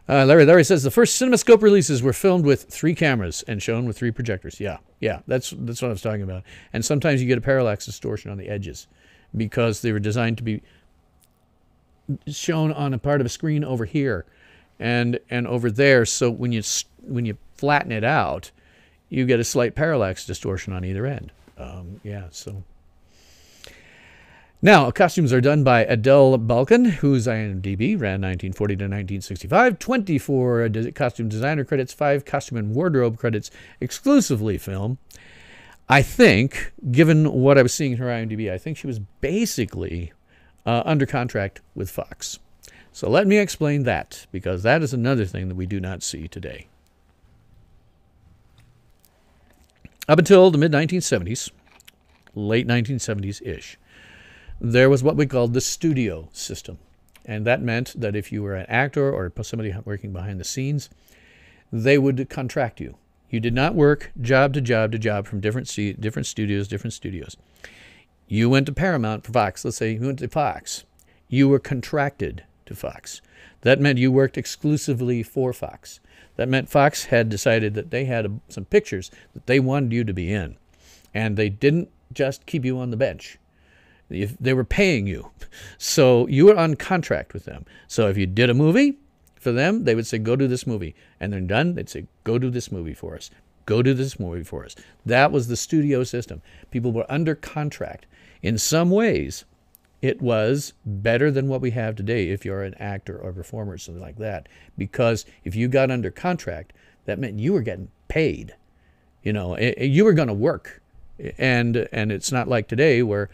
Larry says the first CinemaScope releases were filmed with 3 cameras and shown with 3 projectors. Yeah, that's what I was talking about. And sometimes you get a parallax distortion on the edges because they were designed to be shown on a part of a screen over here and over there. So when you flatten it out, you get a slight parallax distortion on either end. So. Now, costumes are done by Adele Balkan, whose IMDb ran 1940 to 1965, 24 costume designer credits, 5 costume and wardrobe credits, exclusively film. I think, given what I was seeing in her IMDb, I think she was basically under contract with Fox. So let me explain that, because that is another thing that we do not see today. Up until the mid-1970s, late 1970s-ish, there was what we called the studio system. And that meant that if you were an actor or somebody working behind the scenes, they would contract you. You did not work job to job to job from different studios. You went to Paramount for Fox. Let's say you went to Fox. You were contracted to Fox. That meant you worked exclusively for Fox. That meant Fox had decided that they had some pictures that they wanted you to be in. And they didn't just keep you on the bench. They were paying you. So you were on contract with them. So if you did a movie for them, they would say, go do this movie. And they're done, they'd say, go do this movie for us. Go do this movie for us. That was the studio system. People were under contract. In some ways, it was better than what we have today if you're an actor or performer or something like that. Because if you got under contract, that meant you were getting paid. You were going to work. And it's not like today where,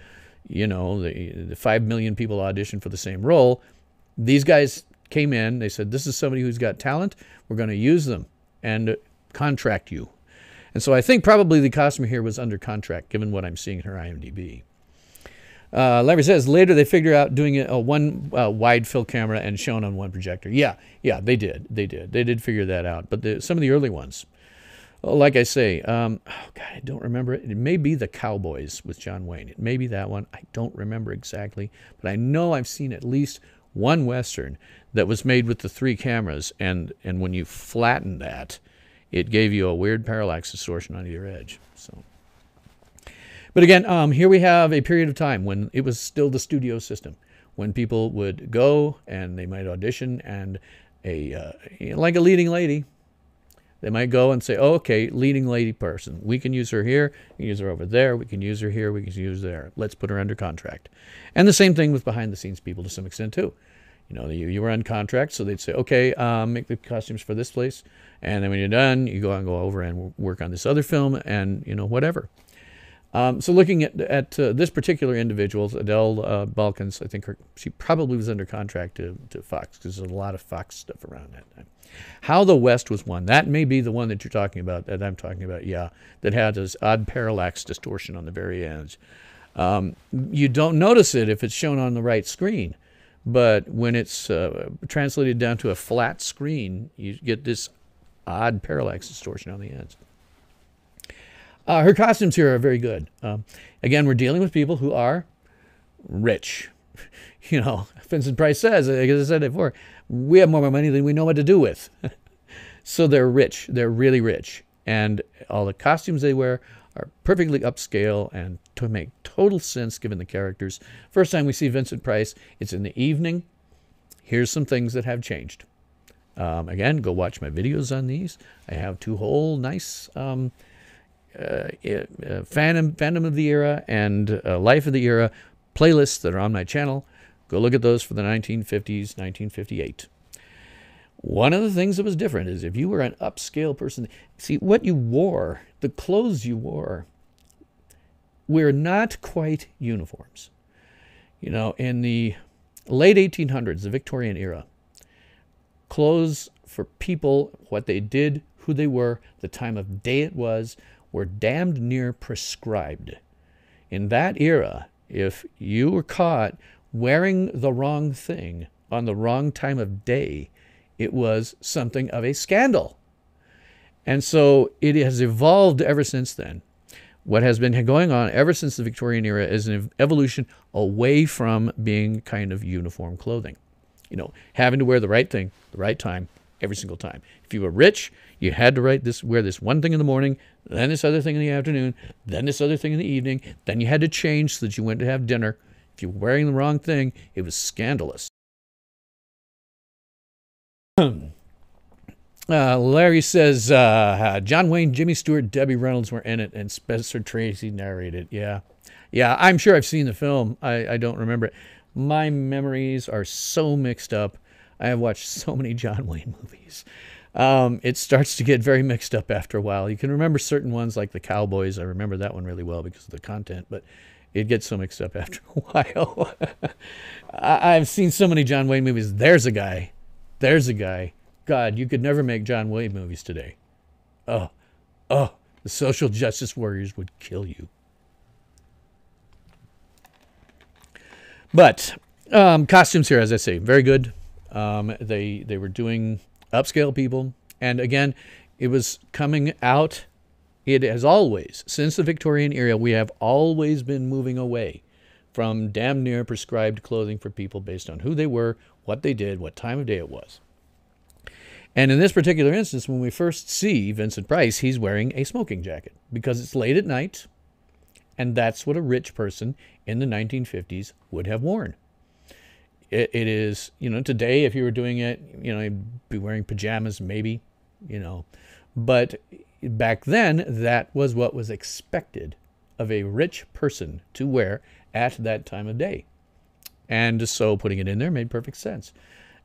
the 5 million people auditioned for the same role. These guys came in, they said, this is somebody who's got talent. We're going to use them and contract you. And so I think probably the costumer here was under contract, given what I'm seeing in her IMDb. Larry says later they figure out doing a one wide fill camera and shown on one projector. Yeah, they did. They did figure that out. But some of the early ones, like I say, God, I don't remember it. It may be The Cowboys with John Wayne. It may be that one. I don't remember exactly, but I know I've seen at least one Western that was made with the 3 cameras, and when you flattened that, it gave you a weird parallax distortion on either edge. So, but again, here we have a period of time when it was still the studio system, when people would go and they might audition, and like a leading lady, they might go and say, oh, okay, leading lady person, we can use her here, we can use her over there, we can use her here, we can use her there. Let's put her under contract. And the same thing with behind-the-scenes people to some extent, too. You know, you were on contract, so they'd say, okay, make the costumes for this place, and then when you're done, you go over and work on this other film, and, you know, whatever. So looking at this particular individual, Adele Balkans, I think she probably was under contract to Fox, because there's a lot of Fox stuff around that time. How the West was won, that may be the one that you're talking about, that I'm talking about, yeah, that had this odd parallax distortion on the very edge. You don't notice it if it's shown on the right screen, but when it's translated down to a flat screen, you get this odd parallax distortion on the ends. Her costumes here are very good. Again, we're dealing with people who are rich. You know, Vincent Price says, as I said before, we have more money than we know what to do with. So they're rich. They're really rich. And all the costumes they wear are perfectly upscale and to make total sense given the characters. First time we see Vincent Price, it's in the evening. Here's some things that have changed. Again, go watch my videos on these. I have 2 whole nice Phantom of the Era and Life of the Era playlists that are on my channel. Go look at those for the 1950s, 1958. One of the things that was different is if you were an upscale person, see, what you wore, the clothes you wore, were not quite uniforms. You know, in the late 1800s, the Victorian era, clothes for people, what they did, who they were, the time of day it was, were damned near prescribed. In that era, if you were caught wearing the wrong thing on the wrong time of day, it was something of a scandal. And so it has evolved ever since then. What has been going on ever since the Victorian era is an evolution away from being kind of uniform clothing. You know, having to wear the right thing, the right time, every single time. If you were rich, you had to wear this one thing in the morning, then this other thing in the afternoon, then this other thing in the evening, then you had to change so that you went to have dinner. If you were wearing the wrong thing, it was scandalous. Larry says, John Wayne, Jimmy Stewart, Debbie Reynolds were in it, and Spencer Tracy narrated. Yeah, I'm sure I've seen the film. I don't remember it. My memories are so mixed up. I have watched so many John Wayne movies. It starts to get very mixed up after a while. You can remember certain ones like The Cowboys. I remember that one really well because of the content, but it gets so mixed up after a while. I've seen so many John Wayne movies. There's a guy. There's a guy. God, you could never make John Wayne movies today. Oh, the social justice warriors would kill you. But costumes here, as I say, very good. They were doing upscale people. And again, it was coming out. It has always, since the Victorian era, we have always been moving away from damn near prescribed clothing for people based on who they were, what they did, what time of day it was. And in this particular instance, when we first see Vincent Price, he's wearing a smoking jacket because it's late at night, and that's what a rich person in the 1950s would have worn. It is, you know, today if you were doing it, you know, you'd be wearing pajamas maybe, you know. But back then, that was what was expected of a rich person to wear at that time of day. And so putting it in there made perfect sense.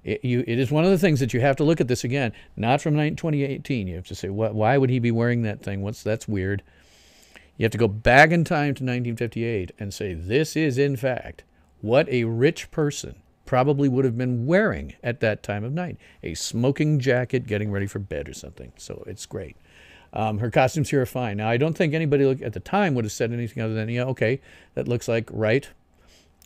It is one of the things that you have to look at this again, not from 2018. You have to say, why would he be wearing that thing? That's weird. You have to go back in time to 1958 and say, this is, in fact, what a rich person probably would have been wearing at that time of night. A smoking jacket getting ready for bed or something. So it's great. Her costumes here are fine. Now, I don't think anybody at the time would have said anything other than, yeah, okay, that looks like right.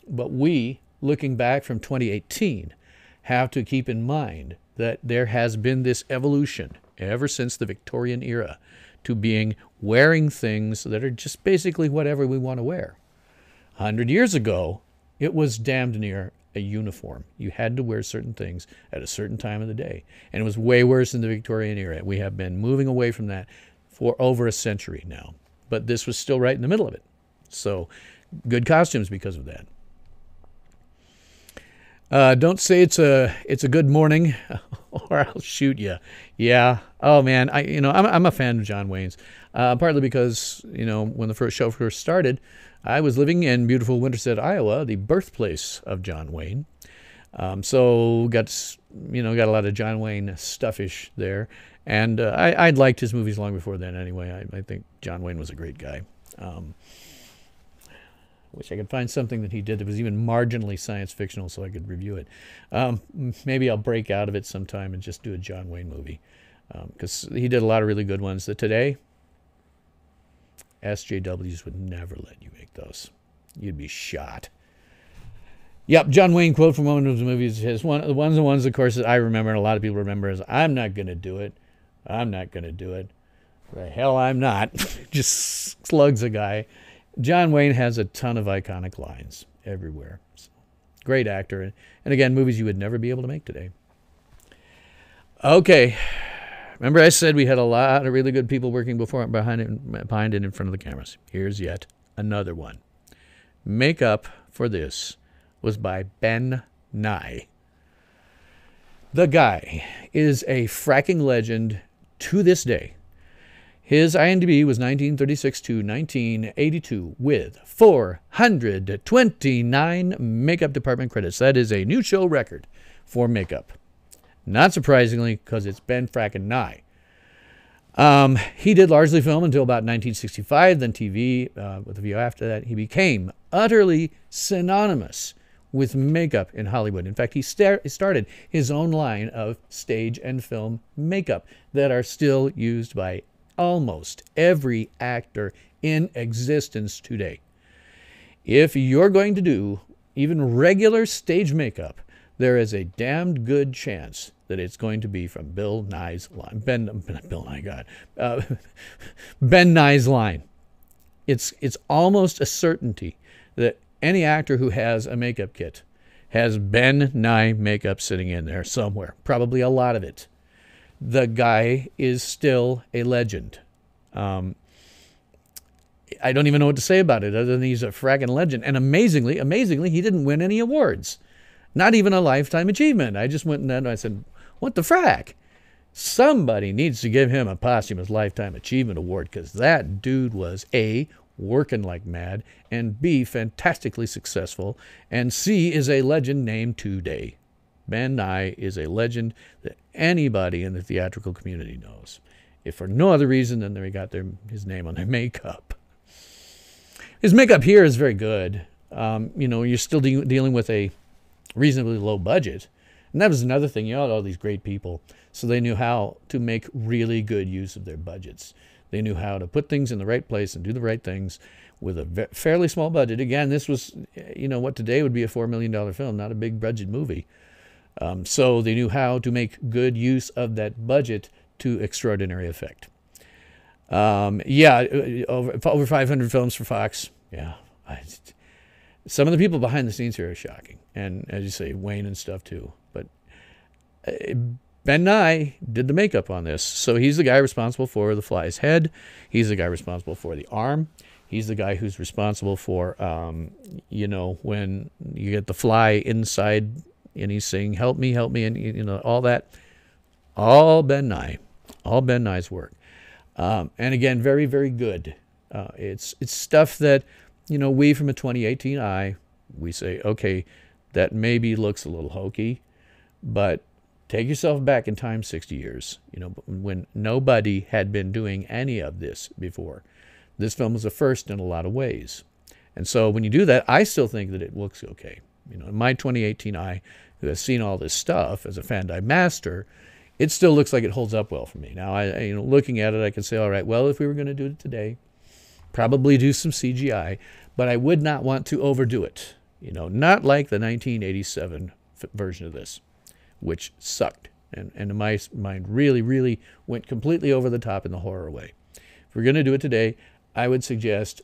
But we, looking back from 2018, have to keep in mind that there has been this evolution ever since the Victorian era to being wearing things that are just basically whatever we want to wear. 100 years ago, it was damned near a uniform. You had to wear certain things at a certain time of the day. And it was way worse in the Victorian era. We have been moving away from that for over a century now. But this was still right in the middle of it. So good costumes because of that. Don't say it's a good morning, or I'll shoot you. Yeah. Oh man, I'm a fan of John Wayne's, partly because when the show first started, I was living in beautiful Winterset, Iowa, the birthplace of John Wayne. So got a lot of John Wayne stuffish there, and I'd liked his movies long before then. Anyway, I think John Wayne was a great guy. Wish I could find something that he did that was even marginally science fictional so I could review it. Maybe I'll break out of it sometime and just do a John Wayne movie, because he did a lot of really good ones that today SJWs would never let you make those. You'd be shot. Yep, John Wayne quote from one of the movies. The ones, of course, that I remember and a lot of people remember is, "I'm not going to do it. I'm not going to do it. The hell I'm not." Just slugs a guy. John Wayne has a ton of iconic lines everywhere. So, great actor. And again, movies you would never be able to make today. Okay. Remember I said we had a lot of really good people working behind it in front of the cameras. Here's yet another one. Makeup for this was by Ben Nye. The guy is a fracking legend to this day. His IMDb was 1936 to 1982 with 429 makeup department credits. That is a new show record for makeup. Not surprisingly, because it's Ben fracking Nye. He did largely film until about 1965, then TV. With a view after that, he became utterly synonymous with makeup in Hollywood. In fact, he started his own line of stage and film makeup that are still used by almost every actor in existence today. If you're going to do even regular stage makeup, there is a damned good chance that it's going to be from Bill Nye's line. Ben Nye's line. It's almost a certainty that any actor who has a makeup kit has Ben Nye makeup sitting in there somewhere. Probably a lot of it. The guy is still a legend. I don't even know what to say about it other than he's a fracking legend. And amazingly, he didn't win any awards. Not even a lifetime achievement. I just went and I said, what the frack? Somebody needs to give him a posthumous lifetime achievement award, because that dude was A, working like mad, and B, fantastically successful, and C, is a legend named today. Ben Nye is a legend that anybody in the theatrical community knows. If for no other reason than they got his name on their makeup. His makeup here is very good. You're still dealing with a reasonably low budget. And that was another thing. You had all these great people, so they knew how to make really good use of their budgets. They knew how to put things in the right place and do the right things with a fairly small budget. Again, this was, what today would be a $4 million film, not a big budget movie. So they knew how to make good use of that budget to extraordinary effect. Over 500 films for Fox. Yeah. Some of the people behind the scenes here are shocking. And as you say, Wayne and stuff too. But Ben Nye did the makeup on this. So he's the guy responsible for the fly's head. He's the guy responsible for the arm. He's the guy who's responsible for, when you get the fly inside and he's saying, help me, and, all that. All Ben Nye. All Ben Nye's work. And again, very, very good. It's stuff that, we from a 2018 eye, we say, okay, that maybe looks a little hokey, but take yourself back in time 60 years, when nobody had been doing any of this before. This film was a first in a lot of ways. And so when you do that, I still think that it looks okay. In my 2018 eye, who has seen all this stuff as a Fandi master, it still looks like it holds up well for me. Now, looking at it, I can say, all right, well, if we were going to do it today, probably do some CGI, but I would not want to overdo it. Not like the 1987 version of this, which sucked. And in my mind, really, really went completely over the top in the horror way. If we're going to do it today, I would suggest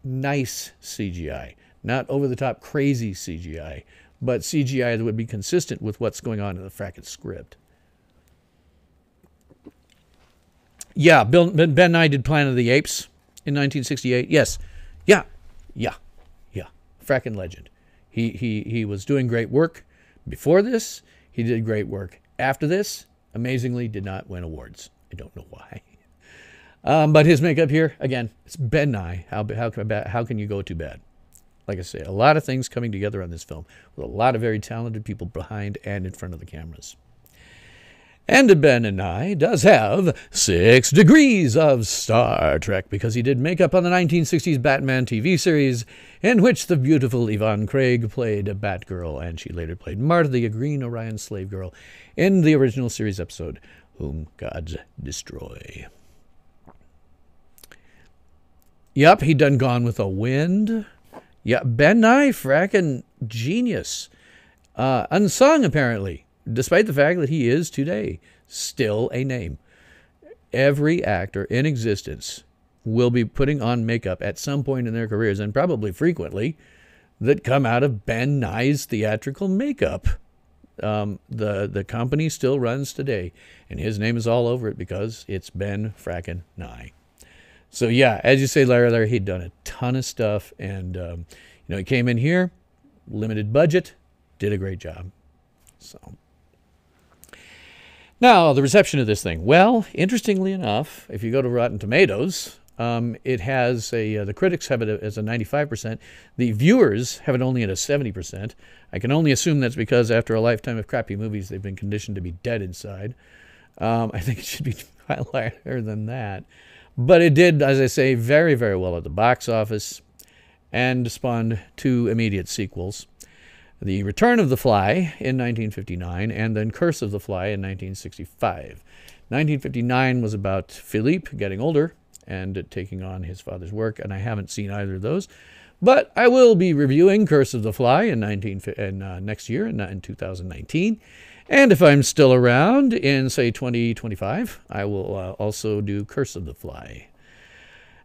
nice CGI. Not over-the-top crazy CGI, but CGI that would be consistent with what's going on in the fracking script. Yeah, Ben Nye did Planet of the Apes in 1968. Yes. Yeah. Fracking legend. He was doing great work before this. He did great work after this. Amazingly, did not win awards. I don't know why. But his makeup here, again, it's Ben Nye. How can you go too bad? Like I say, a lot of things coming together on this film with a lot of very talented people behind and in front of the cameras. And Ben and Nye does have 6 degrees of Star Trek because he did makeup on the 1960s Batman TV series in which the beautiful Yvonne Craig played a Batgirl, and she later played Marta, the Green Orion slave girl, in the original series episode, Whom Gods Destroy. Yep, he done Gone with the Wind. Yeah, Ben Nye, fracking genius. Unsung, apparently. Despite the fact that he is today still a name. Every actor in existence will be putting on makeup at some point in their careers, and probably frequently, that come out of Ben Nye's theatrical makeup. The company still runs today, and his name is all over it because it's Ben fracking Nye. So yeah, as you say, Larry, he'd done a ton of stuff, and he came in here, limited budget, did a great job. So. Now, the reception of this thing. Well, interestingly enough, if you go to Rotten Tomatoes, it has the critics have it as a 95%. The viewers have it only at a 70%. I can only assume that's because after a lifetime of crappy movies, they've been conditioned to be dead inside. I think it should be higher than that. But it did, as I say, very, very well at the box office and spawned 2 immediate sequels. The Return of the Fly in 1959, and then Curse of the Fly in 1965. 1959 was about Philippe getting older and taking on his father's work, and I haven't seen either of those. But I will be reviewing Curse of the Fly in next year, in 2019. And if I'm still around in, say, 2025, I will also do Curse of the Fly.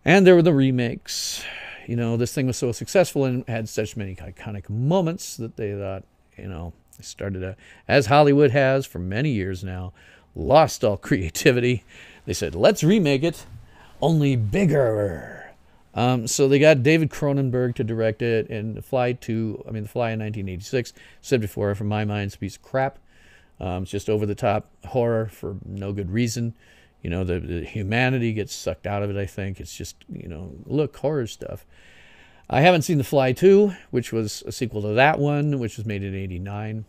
And there were the remakes. This thing was so successful and had such many iconic moments that they thought, they started as Hollywood has for many years now, lost all creativity. They said, let's remake it, only bigger. So they got David Cronenberg to direct it, and The Fly in 1986, said before, from my mind, it's a piece of crap. It's just over-the-top horror for no good reason. The humanity gets sucked out of it, I think. It's just, look, horror stuff. I haven't seen The Fly 2, which was a sequel to that one, which was made in 1989.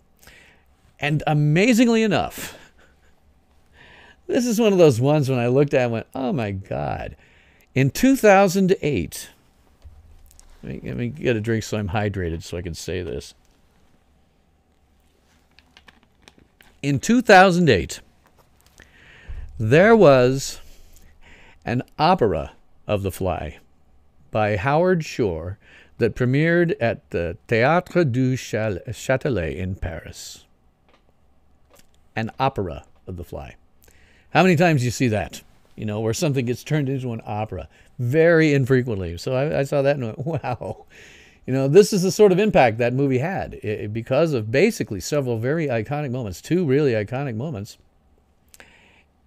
And amazingly enough, this is one of those ones when I looked at it and went, oh my God. In 2008, let me get a drink so I'm hydrated so I can say this. In 2008, there was an opera of The Fly by Howard Shore that premiered at the Théâtre du Châtelet in Paris. An opera of The Fly. How many times do you see that? Where something gets turned into an opera. Very infrequently. So I saw that and went, wow. This is the sort of impact that movie had because of basically several very iconic moments, 2 really iconic moments.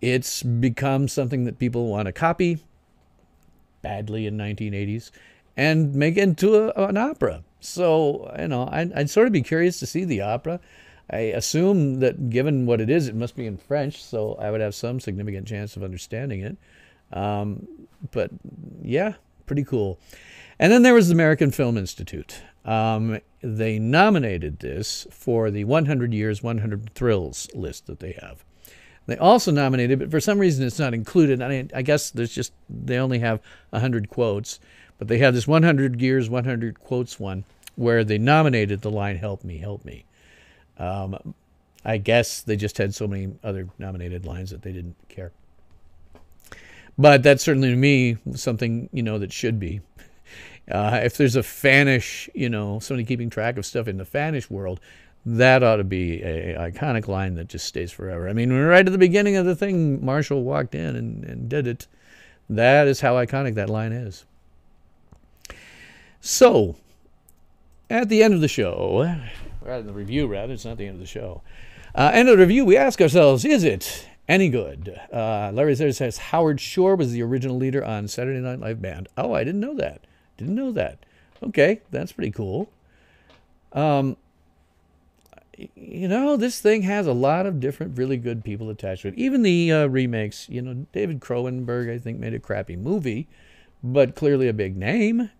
It's become something that people want to copy badly in 1980s and make into an opera. So, I'd sort of be curious to see the opera. I assume that given what it is, it must be in French, so I would have some significant chance of understanding it. But yeah, pretty cool. And then there was the American Film Institute. They nominated this for the 100 Years, 100 Thrills list that they have. They also nominated, but for some reason it's not included. I guess they only have 100 quotes, but they have this 100 Years, 100 Quotes one where they nominated the line, "Help me, help me." I guess they just had so many other nominated lines that they didn't care. But that's certainly, to me, something, that should be. If there's a fanish, somebody keeping track of stuff in the fanish world, that ought to be an iconic line that just stays forever. I mean, right at the beginning of the thing, Marshall walked in and did it. That is how iconic that line is. So, At the end of the show, rather than the review, it's not the end of the show. End of the review, we ask ourselves, is it any good? Larry says Howard Shore was the original leader on Saturday Night Live Band. Oh, I didn't know that. Didn't know that. Okay, that's pretty cool. You know, this thing has a lot of different really good people attached to it. Even the remakes, you know, David Cronenberg, I think, made a crappy movie, but clearly a big name.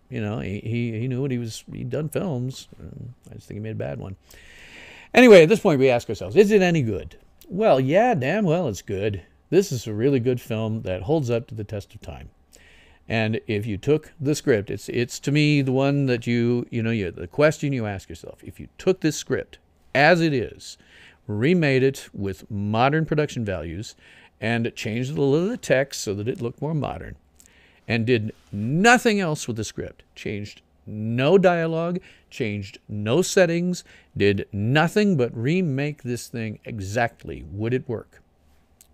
You know, he knew what he'd done films. I just think he made a bad one. Anyway, at this point, we ask ourselves, is it any good? Well, yeah, damn well it's good. This is a really good film that holds up to the test of time. And if you took the script, it's to me the one that the question you ask yourself, if you took this script as it is, remade it with modern production values, and changed a little of the text so that it looked more modern, and did nothing else with the script, changed no dialogue, changed no settings, did nothing but remake this thing exactly, would it work?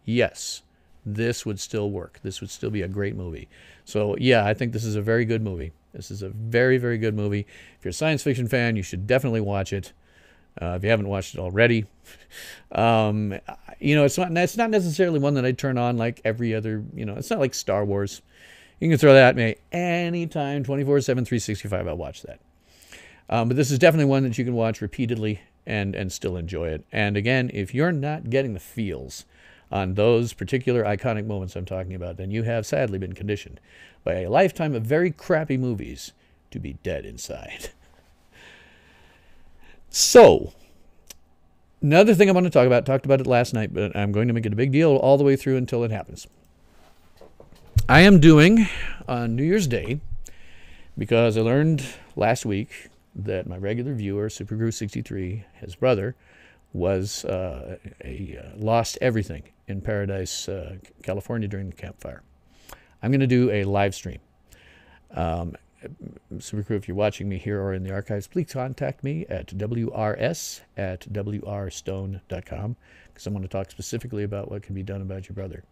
Yes, this would still work. This would still be a great movie. So yeah, I think this is a very good movie. This is a very, very good movie. If you're a science fiction fan, you should definitely watch it. If you haven't watched it already, you know, it's not necessarily one that I turn on like every other, you know, it's not like Star Wars. You can throw that at me anytime, 24/7, 365, I'll watch that. But this is definitely one that you can watch repeatedly and still enjoy it. And again, if you're not getting the feels on those particular iconic moments I'm talking about, then you have sadly been conditioned by a lifetime of very crappy movies to be dead inside. So, another thing I want to talk about, talked about it last night, but I'm going to make it a big deal all the way through until it happens. I am doing on New Year's Day, because I learned last week that my regular viewer, SuperGuru63, his brother, was lost everything in Paradise, California during the campfire. I'm going to do a live stream. Supercrew, if you're watching me here or in the archives, please contact me at wrs@wrstone.com, because I want to talk specifically about what can be done about your brother.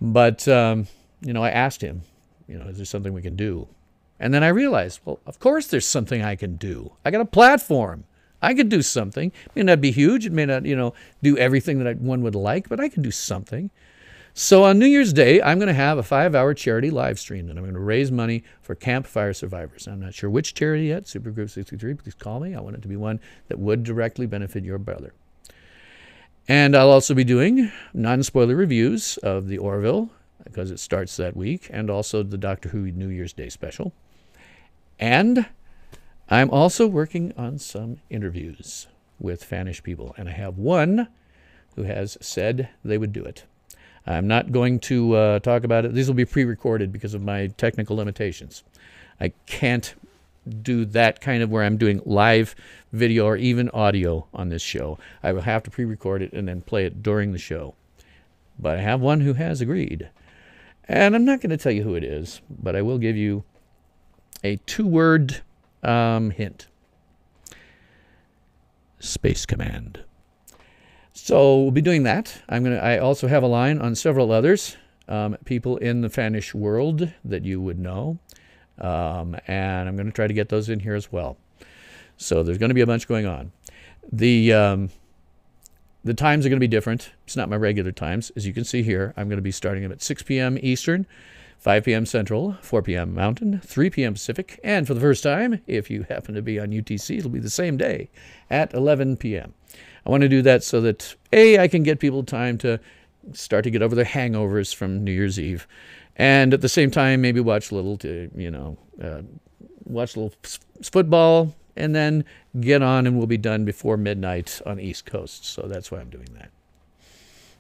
But, you know, I asked him, you know, is there something we can do? And then I realized, well, of course there's something I can do. I got a platform. I could do something. It may not be huge. It may not, you know, do everything that one would like, but I can do something. So on New Year's Day, I'm going to have a 5-hour charity live stream, and I'm going to raise money for campfire survivors. I'm not sure which charity yet. Supergroup63, please call me. I want it to be one that would directly benefit your brother. And I'll also be doing non-spoiler reviews of The Orville, because it starts that week, and also the Doctor Who New Year's Day special. And I'm also working on some interviews with fanish people, and I have one who has said they would do it. I'm not going to talk about it. These will be pre-recorded because of my technical limitations. I can't do that kind of where I'm doing live video or even audio on this show. I will have to pre-record it and then play it during the show. But I have one who has agreed. And I'm not going to tell you who it is, but I will give you a 2-word hint. Space Command. So we'll be doing that. I also have a line on several others, people in the fanish world that you would know. And I'm going to try to get those in here as well. So there's going to be a bunch going on. The times are going to be different. It's not my regular times. As you can see here, I'm going to be starting them at 6 p.m. Eastern, 5 p.m. Central, 4 p.m. Mountain, 3 p.m. Pacific, and for the first time, if you happen to be on UTC, it'll be the same day at 11 p.m. I want to do that so that, A, I can get people time to start to get over their hangovers from New Year's Eve, and at the same time, maybe watch a little football, and then get on and we'll be done before midnight on the East Coast. So that's why I'm doing that.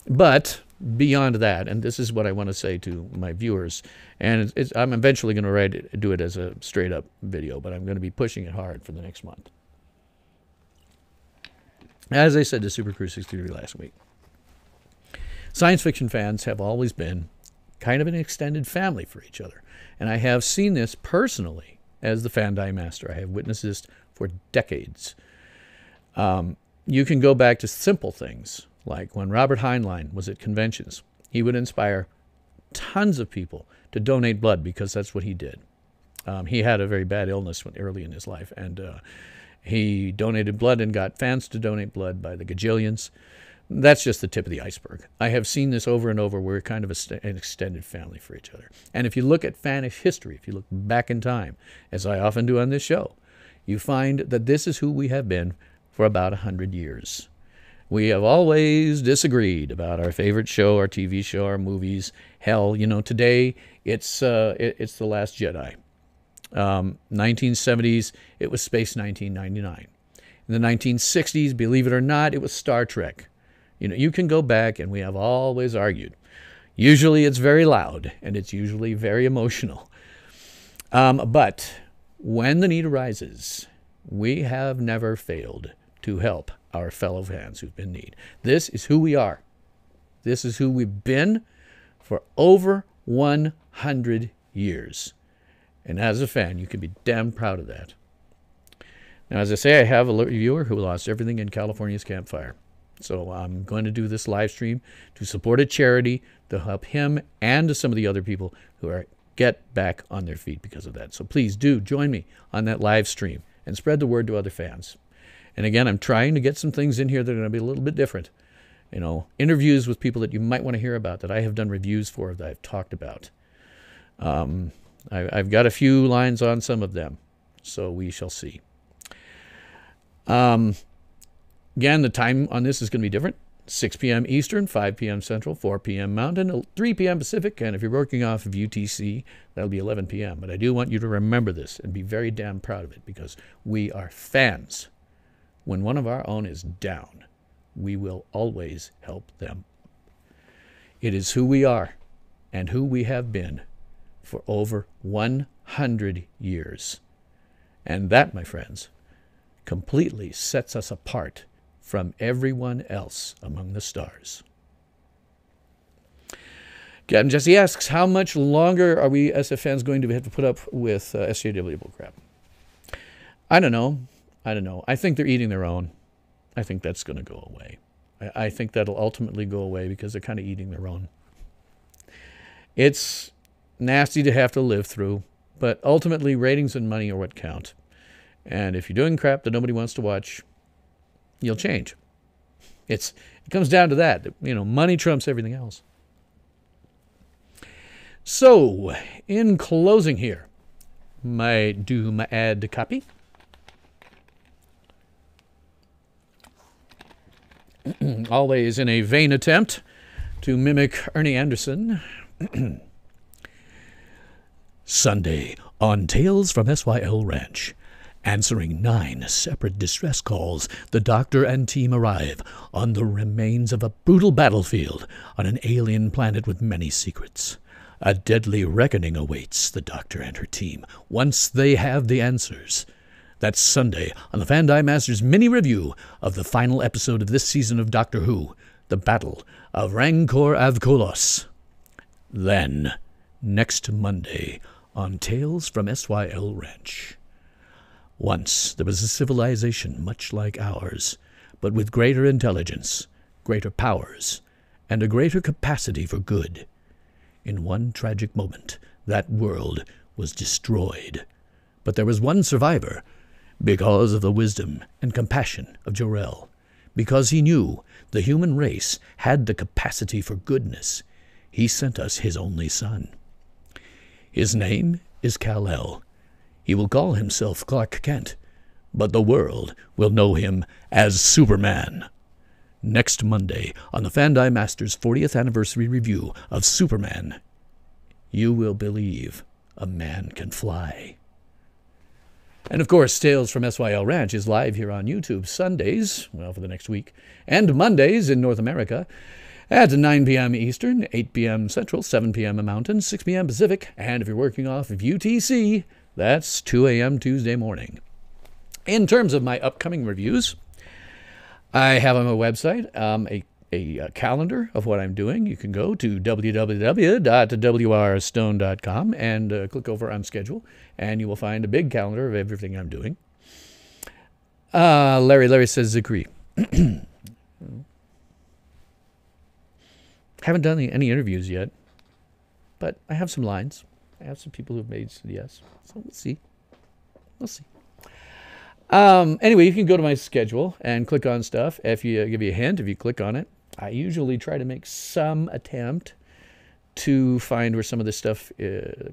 But beyond that, and this is what I want to say to my viewers, and I'm eventually going to do it as a straight-up video, but I'm going to be pushing it hard for the next month. As I said to SuperCrew63 last week, science fiction fans have always been kind of an extended family for each other. And I have seen this personally as the Fandi master. I have witnessed this for decades. You can go back to simple things, like when Robert Heinlein was at conventions. He would inspire tons of people to donate blood because that's what he did. He had a very bad illness early in his life, and he donated blood and got fans to donate blood by the gajillions. That's just the tip of the iceberg. I have seen this over and over. We're kind of an extended family for each other. And if you look at fanish history, if you look back in time, as I often do on this show, you find that this is who we have been for about 100 years. We have always disagreed about our favorite show, our TV show, our movies. Hell, today it's The Last Jedi. 1970s, it was Space 1999. In the 1960s, believe it or not, it was Star Trek. You can go back, and we have always argued. Usually it's very loud, and it's usually very emotional. But when the need arises, we have never failed to help our fellow fans who've been in need. This is who we are. This is who we've been for over 100 years. And as a fan, you can be damn proud of that. Now, as I say, I have a viewer who lost everything in California's Camp Fire. So I'm going to do this live stream to support a charity to help him and some of the other people who get back on their feet because of that. So please do join me on that live stream and spread the word to other fans. And again, I'm trying to get some things in here that are going to be a little bit different. Interviews with people that you might want to hear about, that I have done reviews for, that I've talked about. I've got a few lines on some of them, so we shall see. Again, the time on this is going to be different. 6 p.m. Eastern, 5 p.m. Central, 4 p.m. Mountain, 3 p.m. Pacific, and if you're working off of UTC, that'll be 11 p.m. But I do want you to remember this and be very damn proud of it, because we are fans. When one of our own is down, we will always help them. It is who we are and who we have been for over 100 years. And that, my friends, completely sets us apart from everyone else among the stars. Captain Jesse asks, how much longer are we SF fans going to have to put up with SJW bullcrap? I don't know. I think they're eating their own. I think that's going to go away. I think that'll ultimately go away because they're kind of eating their own. It's nasty to have to live through, but ultimately ratings and money are what count. And if you're doing crap that nobody wants to watch, you'll change. It comes down to that. Money trumps everything else. So, in closing here, my ad copy. Always in a vain attempt to mimic Ernie Anderson. Sunday on Tales from SYL Ranch. Answering 9 separate distress calls, the doctor and team arrive on the remains of a brutal battlefield on an alien planet with many secrets. A deadly reckoning awaits the doctor and her team once they have the answers. That's Sunday on the Fandi Masters mini-review of the final episode of this season of Doctor Who, The Battle of Rancor Avkolos. Then, next Monday on Tales from SYL Ranch. Once there was a civilization much like ours, but with greater intelligence, greater powers, and a greater capacity for good. In one tragic moment, that world was destroyed. But there was one survivor, because of the wisdom and compassion of Jor-El, because he knew the human race had the capacity for goodness. He sent us his only son. His name is Kal-El. He will call himself Clark Kent, but the world will know him as Superman. Next Monday, on the Fandi Masters 40th Anniversary Review of Superman, you will believe a man can fly. And of course, Tales from SYL Ranch is live here on YouTube Sundays, well, for the next week, and Mondays in North America at 9 p.m. Eastern, 8 p.m. Central, 7 p.m. Mountain, 6 p.m. Pacific, and if you're working off of UTC, that's 2 a.m. Tuesday morning. In terms of my upcoming reviews, I have on my website a calendar of what I'm doing. You can go to www.wrstone.com and click over on schedule, and you will find a big calendar of everything I'm doing. Larry says agree. Haven't done any interviews yet, but I have some lines. I have some people who've made yes. So we'll see. We'll see. Anyway, you can go to my schedule and click on stuff. If you give you a hint, if you click on it, I usually try to make some attempt to find where some of this stuff,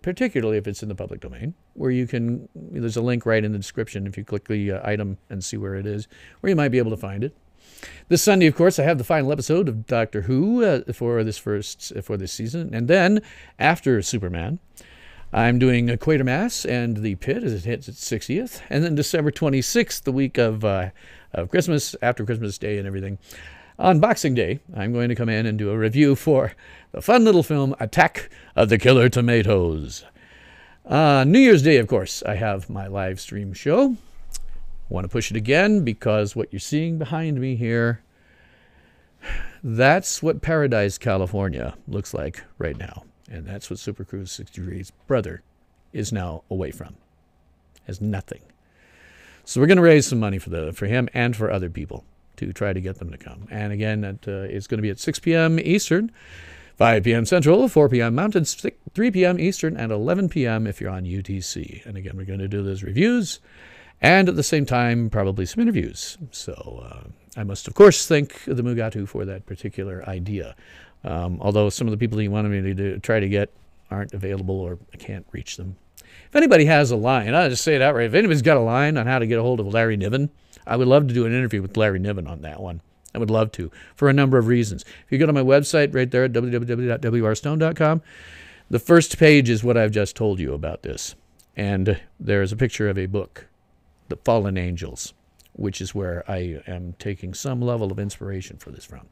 particularly if it's in the public domain, where you can, there's a link right in the description if you click the item and see where it is, where you might be able to find it. This Sunday, of course, I have the final episode of Doctor Who for this season, and then after Superman, I'm doing a Quatermass and the Pit as it hits its 60th, and then December 26th, the week of Christmas, after Christmas Day and everything. On Boxing Day, I'm going to come in and do a review for the fun little film Attack of the Killer Tomatoes. New Year's Day, of course, I have my live stream show. I want to push it again because what you're seeing behind me here, that's what Paradise, California looks like right now. And that's what Super Cruise 60 Degrees' brother is now away from. Has nothing. So we're going to raise some money for him and for other people to try to get them to come. And again, it's going to be at 6 p.m. Eastern, 5 p.m. Central, 4 p.m. Mountain, 3 p.m. Eastern, and 11 p.m. if you're on UTC. And again, we're going to do those reviews and at the same time, probably some interviews. So I must, of course, thank the Mugatu for that particular idea. Although some of the people he wanted me to try to get aren't available or I can't reach them. If anybody has a line, I'll just say it outright. If anybody's got a line on how to get a hold of Larry Niven, I would love to do an interview with Larry Niven on that one. I would love to, for a number of reasons. If you go to my website right there at www.wrstone.com, the first page is what I've just told you about this. And there's a picture of a book, The Fallen Angels, which is where I am taking some level of inspiration for this from.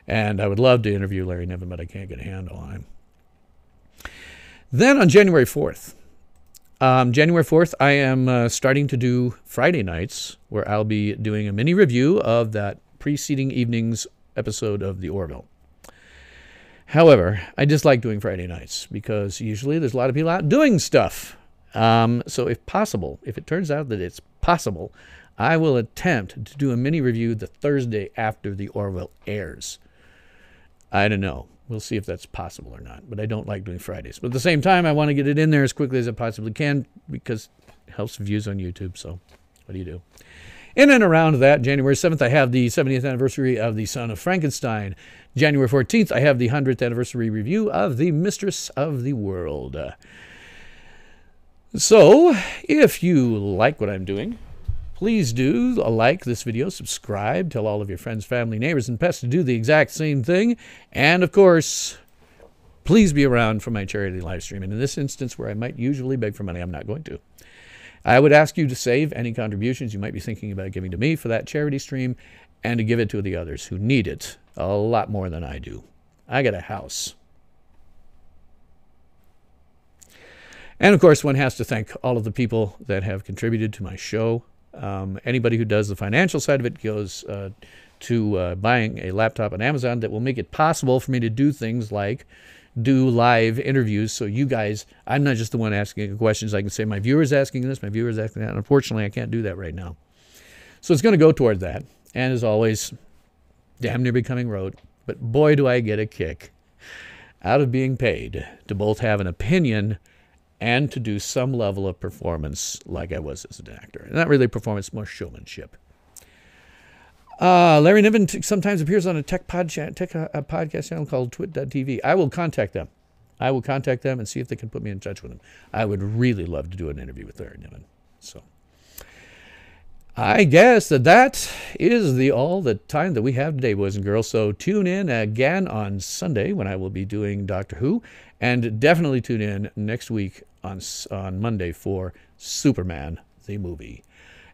And I would love to interview Larry Niven, but I can't get a handle on him. Then on January 4th, I am starting to do Friday nights, where I'll be doing a mini review of that preceding evening's episode of The Orville. However, I dislike doing Friday nights because usually there's a lot of people out doing stuff. So if possible, if it turns out that it's possible, I will attempt to do a mini review the Thursday after The Orville airs. I don't know. We'll see if that's possible or not. But I don't like doing Fridays. But at the same time, I want to get it in there as quickly as I possibly can because it helps views on YouTube. So what do you do? In and around that, January 7th, I have the 70th anniversary of The Son of Frankenstein. January 14th, I have the 100th anniversary review of The Mistress of the World. So if you like what I'm doing, please do like this video, subscribe, tell all of your friends, family, neighbors, and pets to do the exact same thing. And, of course, please be around for my charity live stream. And in this instance, where I might usually beg for money, I'm not going to. I would ask you to save any contributions you might be thinking about giving to me for that charity stream and to give it to the others who need it a lot more than I do. I got a house. And, of course, one has to thank all of the people that have contributed to my show. Anybody who does the financial side of it goes to buying a laptop on Amazon that will make it possible for me to do things like do live interviews. So you guys, I'm not just the one asking questions. I can say my viewer's asking this, my viewer's asking that. Unfortunately, I can't do that right now. So it's going to go toward that. And as always, damn near becoming rote. But boy, do I get a kick out of being paid to both have an opinion and to do some level of performance like I was as an actor. Not really performance, more showmanship. Larry Niven sometimes appears on a tech podcast channel called twit.tv. I will contact them. I will contact them and see if they can put me in touch with them. I would really love to do an interview with Larry Niven. So I guess that is all the time that we have today, boys and girls. So tune in again on Sunday when I will be doing Doctor Who. And definitely tune in next week on Monday for Superman, the movie.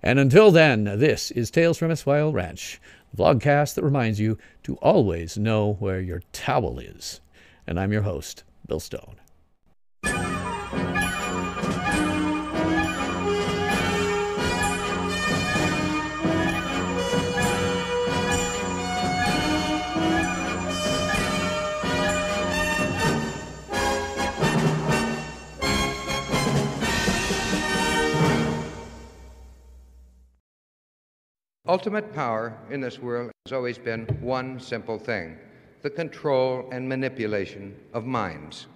And until then, this is Tales from SYL Ranch, the vlogcast that reminds you to always know where your towel is. And I'm your host, Bill Stone.
Ultimate power in this world has always been one simple thing: the control and manipulation of minds.